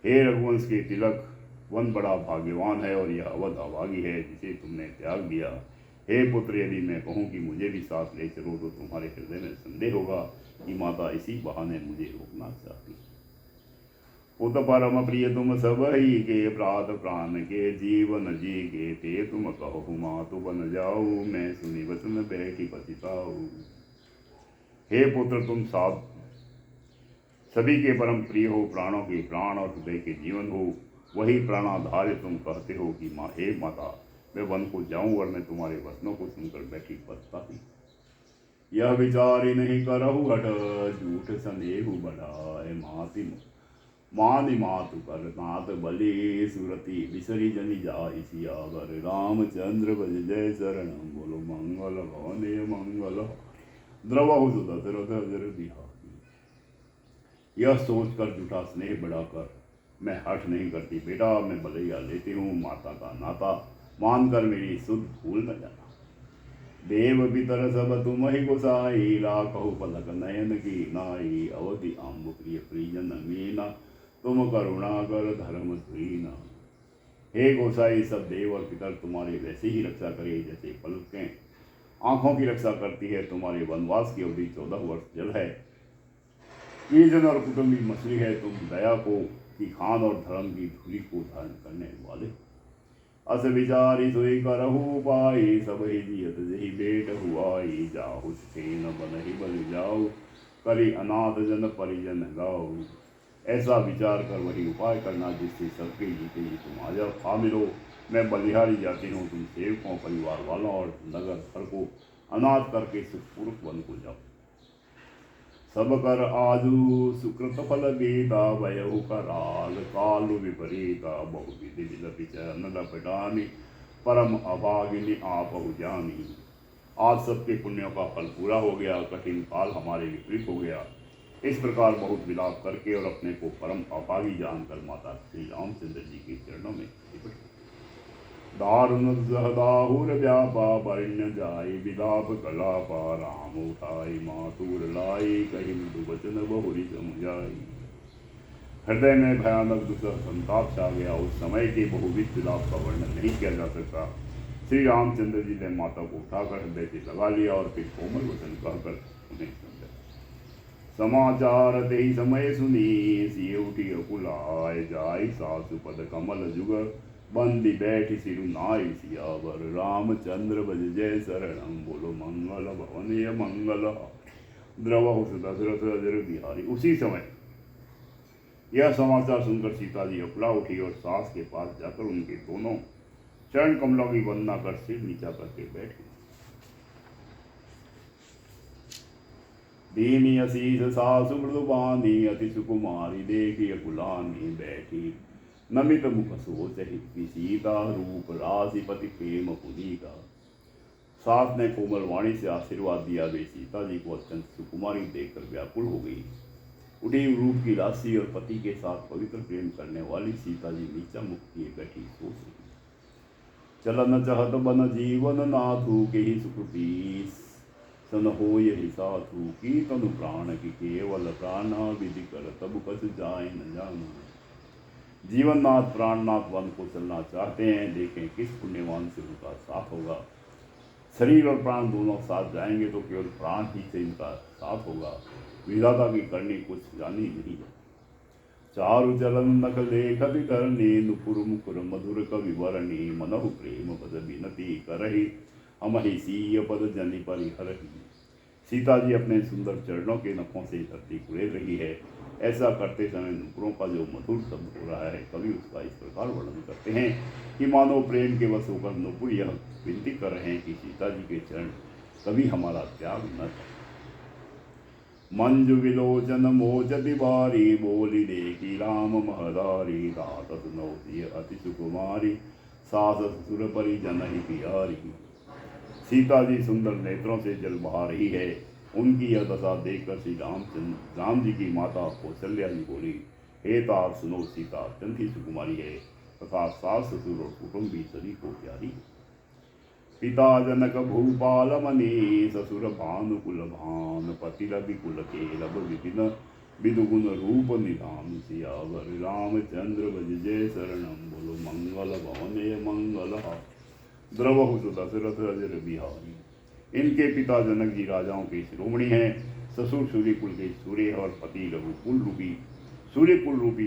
Speaker 1: हे रघुवंश के तिलक, वन बड़ा भाग्यवान है और यह अवध अभागी है जिसे तुमने त्याग दिया। हे पुत्र, यदि मैं कहूँ कि मुझे भी साथ ले चलो तो तुम्हारे हृदय में संदेह होगा कि माता इसी बहाने मुझे रोकना चाहती। उत परम प्रिय तुम सब ही के प्रात प्राण के जीवन जी के ते तुम कहो मातु बन जाओ मैं सुनी वचन बैठी पतिताओ। हे पुत्र, तुम साथ सभी के परम प्रिय हो, प्राणों के प्राण और हृदय के जीवन हो। वही प्राणाधार्य तुम कहते हो कि माँ, हे माता, मैं वन को जाऊं और मैं तुम्हारे वचनों को सुनकर बैठी पछताती। यह विचार ही नहीं करहु हट झूठ सनेहु बढ़ाए माति मानि मातु कर नाथ बलि सुरति विसरी जनि जाहि सियावर रामचंद्र भज जय शरणम बोलो मंगल भवने मंगल द्रवहु दशरथ अजर बिहारी। यह सोचकर झूठा स्नेह बढ़ाकर मैं हठ नहीं करती। बेटा, मैं बलैया लेती हूँ, माता का नाता मानकर मेरी सुध भूल न जाना। देव पितर सब तुम ही गोसाई लाखहु पलक नयन की नाई अवधि आम्ब प्रिय प्रियजन मीना तुम करुणा कर धर्म धुरीना। हे गोसाई, सब देव और पितर तुम्हारे वैसे ही रक्षा करे जैसे पलकें आंखों की रक्षा करती है। तुम्हारे वनवास की अवधि 14 वर्ष जल है, प्रियजन और कुटुंबी मछली है। तुम दया को की खान और धर्म की धूलि को धारण करने वाले। अस विचारी सोई करहु पाई सब ही जियत जही बेट हुआई जाहु न बन ही बल जाओ करी अनाथ जन परिजन गाओ। ऐसा विचार कर वही उपाय करना जिससे सबके जीते ही तुम आ जाओ आ मिलो। मैं बलिहारी जाती हूँ, तुम सेवकों परिवार वालों और नगर भर को अनाथ करके सुखपूर्वक वन को जाओ। सब कर आजु सुकृत फल बीता वयहु कराल कालु विपरीता बहु विधि विलपि चरण लपटानी परम अभागिनी आपहु जानी। आज सबके पुण्यों का फल पूरा हो गया, कठिन काल हमारे विपरीत हो गया। इस प्रकार बहुत विलाप करके और अपने को परम अभागी जानकर माता श्री रामचंद्र जी के चरणों में लिपट दारुण सहदाहुर व्यापा परिण्य जाई विलाप कलापा राम उठाई मातुर लाई कही मृदु वचन बहुरी समझाई। हृदय में भयानक दुसह संताप छा गया। उस समय के बहुविध विलाप का वर्णन नहीं किया जा सकता। श्री रामचंद्र जी ने माता को उठाकर हृदय से लगा लिया और फिर कोमल वचन कहकर उन्हें समझा। समाचार ते ही समय सुनी सिए उठी अकुलाय जाय सासु पद कमल जुग बंदी बैठी सिरु नाई सियावर रामचंद्र भज जय शरणम बोलो मंगल भवनीय मंगल द्रवहु दशरथ अजर बिहारी। उसी समय यह समाचार सुनकर सीता जी अकुला उठी और सास के पास जाकर उनके दोनों चरण कमलों की वंदना कर सिर नीचा करके बैठी। दीनी असीस सासु मृदुबानी अति सुकुमारी देखी अकुलानी बैठी नमित मुख सोच सीता रूप राशिपति प्रेम पुनीता। सास ने कोमल वाणी से आशीर्वाद दिया। वे सीता जी को अत्यंत सुकुमारी देखकर व्याकुल हो गई। उठी रूप की राशि और पति के साथ पवित्र प्रेम करने वाली सीता जी नीचा मुख किए बैठी सोच रही। चलन चाहत बन जीवन नाथु के ही सुकृति सन हो यही साधु की तनु प्राण की केवल प्राणा विधि कर तब कस जाए न जानो। जीवन नाथ प्राणनाथ वन को चलना चाहते हैं, देखें किस पुण्यवान से उनका साथ होगा। शरीर और प्राण दोनों साथ जाएंगे तो केवल प्राण ही से इनका साथ होगा। विधाता की करनी कुछ जानी नहीं है। चारु चलन नख लेखत करनी नुपुर मुकुर मधुर कवि वरणी मनहु प्रेम पद विनती करही हम ही सीय पद जनि परिहरही। सीता जी अपने सुंदर चरणों के नखों से धरती कुरेद रही है। ऐसा करते समय नुपुरों का जो मधुर शब्द हो रहा है, कवि उसका इस प्रकार वर्णन करते हैं कि मानो प्रेम के वश होकर नुपुर यह विनती कर रहे हैं कि सीता जी के चरण कभी हमारा त्याग न करें। मंजु विलोचन मोचति बारी बोली देखी राम महदारी रात सुनौती अति सुकुमारी सास ससुर परिजन ही प्यारी। सीता जी सुंदर नेत्रों से जल बहा रही है। उनकी यह दशा देखकर श्री राम जी की माता कौशल्या जी बोली, हे तात सुनो, सीता अत्यंत ही सुकुमारी है तथा सास ससुर और कुटुंबी सभी को प्यारी। पिता जनक भूपाल मनी ससुर भानुकुल भान पति रविकुल केलब विपिन विदुगुण रूप निधान। सियावर रामचंद्र भज जय शरणम बोलो मंगल भवने मंगल द्रवहु तो दशरथ अजर बिहारी। इनके पिता जनक जी राजाओं के शिरोमणि हैं। ससुर सूर्य कुल के सूर्य और पति रघुकुल रूपी सूर्य कुल रूपी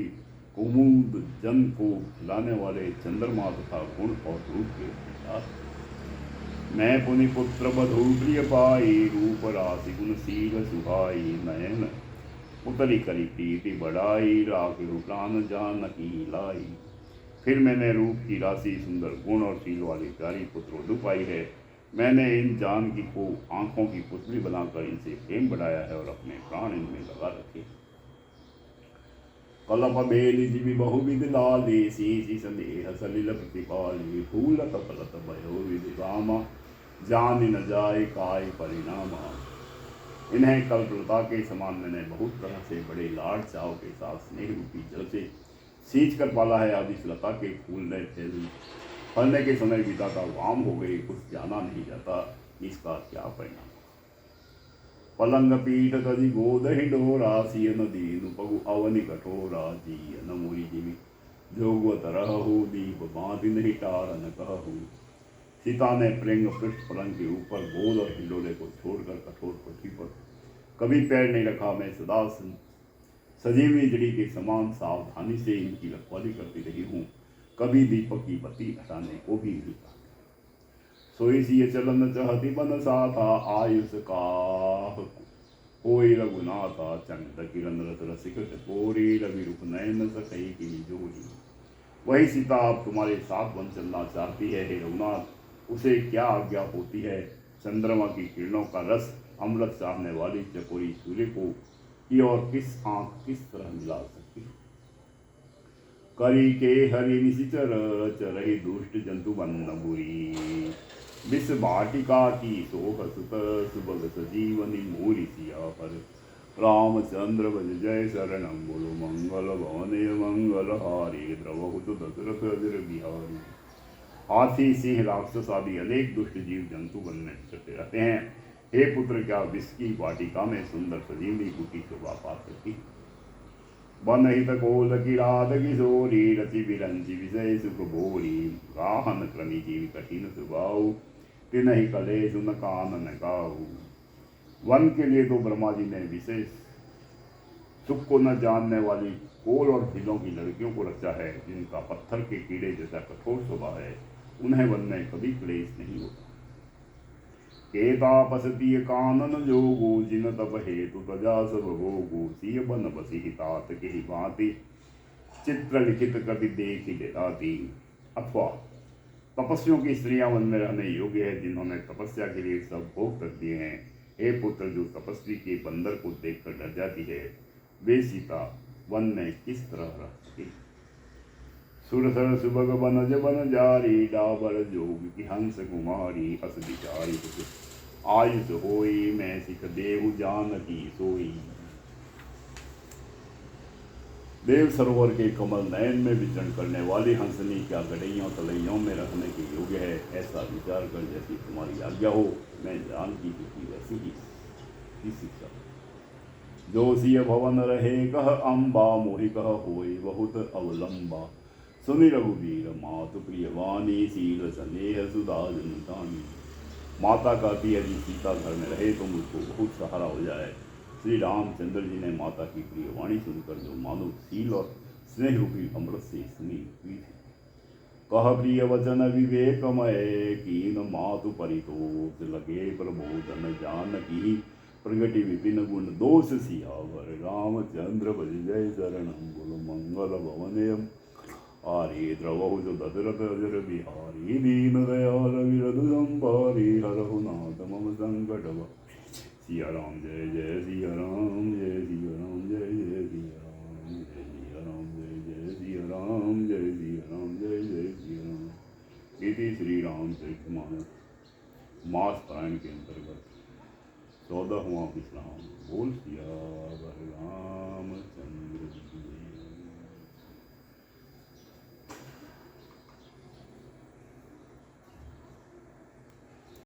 Speaker 1: कुमुद जन को खिलाने वाले चंद्रमा तथा गुण और रूप के पिता। मैं पुनि पुत्र बधु प्रिय पाई रूप राशि गुण शील सुहाई नयन उतरी करी प्रीति बढ़ाई राखियो प्राण जानकी लाई। फिर मैंने रूप की राशि सुंदर गुण और शील वाली प्यारी पुत्र वधु पाई है। मैंने इन जानकी को आंखों की पुतली बनाकर इनसे प्रेम बढ़ाया है और अपने प्राण इनमें लगा रखे। कलप बेली जीवी बहुविध लाली सी संदेह सलिल प्रतिपाली फूलत पलत भयो विधि रामा जान न जाए काय परिणामा। इन्हें कल्पलता के समान मैंने बहुत तरह से बड़े लाड़ चाव के साथ स्नेह रूपी जल से सींच कर पाला है। आदि लता के फूल ने फलने के समय विधाता वाम हो गए, कुछ जाना नहीं जाता इसका क्या परिणाम। पलंग पीठ तजी गोद हिडोरा सियन दीनु पगु अवनि कठोरा जीयन मोरी जीवी जोगवत रहु दीप बांधि नहीं टारन कहु। सीता ने प्रेंग पृष्ठ पलंग के ऊपर गोद और हिडोले को छोड़कर कठोर पृथ्वी पर कभी पैर नहीं रखा। मैं सदा सजीवी जड़ी के समान सावधानी से इनकी रखवाली करती रही हूँ, कभी दीपक की बत्ती हटाने को भी नहीं कहा। सोई सी चलन चाहती बन साथा आयुष का कोई रघुनाथा चंद किरण रस रसिक चकोरी रवि रुख नयन सखई की जोड़ी। वही सीता अब तुम्हारे साथ वन चलना चाहती है। हे रघुनाथ, उसे क्या आज्ञा होती है। चंद्रमा की किरणों का रस अमृत चाहने वाली चकोरी सूर्य को की और किस आंख किस तरह मिला सकती। करी के हरि निशिचर चरहि दुष्ट जंतु बन्न बुरी विष भाटिका की शोक सुत सुबग सजीवनी मूरी सिया पर रामचंद्र भज जय शरणम बोलो मंगल भवने मंगल हारी द्रवहुत दशरथ अजर बिहारी। हाथी सिंह राक्षस आदि अनेक दुष्ट जीव जंतु वन में चलते रहते हैं। हे पुत्र, क्या विष की वाटिका में सुंदर सजीवनी बूटी शोभा पा सकती। बन हित कोल की रात किशोरी रति बिरंजी विषय सुख भोरी गाहन क्रमी जीव कठिन सुभाऊ तिनहि कले सुन कानन गाऊ। वन के लिए तो ब्रह्मा जी ने विशेष सुख को न जानने वाली कोल और भीलों की लड़कियों को रचा है, जिनका पत्थर के कीड़े जैसा कठोर स्वभाव है। उन्हें वन में कभी क्लेश नहीं होता। केतापसतीय कानन जोगो जिन तप हेतु प्रजा सब भोगो सिय बन बसी तात के भांति चित्र लिखित कभी देख डेराती। अथवा तपस्वियों की स्त्रियां वन में रहने योग्य है, जिन्होंने तपस्या के लिए सब भोग रख दिए हैं। हे पुत्र, जो तपस्वी के बंदर को देखकर डर जाती है, वे सीता वन में किस तरह रह सके। सुरसर सुबग बनज बन जारी डाबर जोग की हंस कुमारी अस बिचारी आयुष होई मैं सिख देहु जानकी सोई। देव सरोवर के कमल नयन में विचरण करने वाली हंसनी क्या गड़ैयों तलैयों में रखने के योग्य है, ऐसा विचार कर जैसी तुम्हारी आज्ञा हो मैं जानकी की वैसी ही शिक्षा। जो सिय भवन रहे कह अम्बा मोहि कह होय बहुत अवलंबा, सुनि रघुवीर मातु प्रिय वाणी शील स्नेह सुधा जनतानी। माता कहती है यदि सीता घर में रहे तो मुझको बहुत सहारा हो जाए। श्री रामचंद्र जी ने माता की प्रिय वाणी सुनकर जो मानो शील और स्नेह रूपी अमृत से स्नेह हुई थी। कह प्रिय वचन विवेकमय कीन मातु परितोष, लगे प्रबोधन जानकी प्रगति विपिन गुण दोष सियावर। रामचंद्र बज जय शरणम बोलो मंगल भवनयम आरे द्रवहु जो दशरथ अजर बिहारी, दीन दयाल विरध संभारी हरहु नाथ मम संकट। सिया राम जय जय सिया राम जय सिया राम जय जय सिया राम जय सिया राम जय जय सिया राम जय सिया राम जय जय सिया राम। इति श्री रामचरितमानस मास पारायण के अंतर्गत 14वां विश्राम। बोल सिया रामचंद्र जी।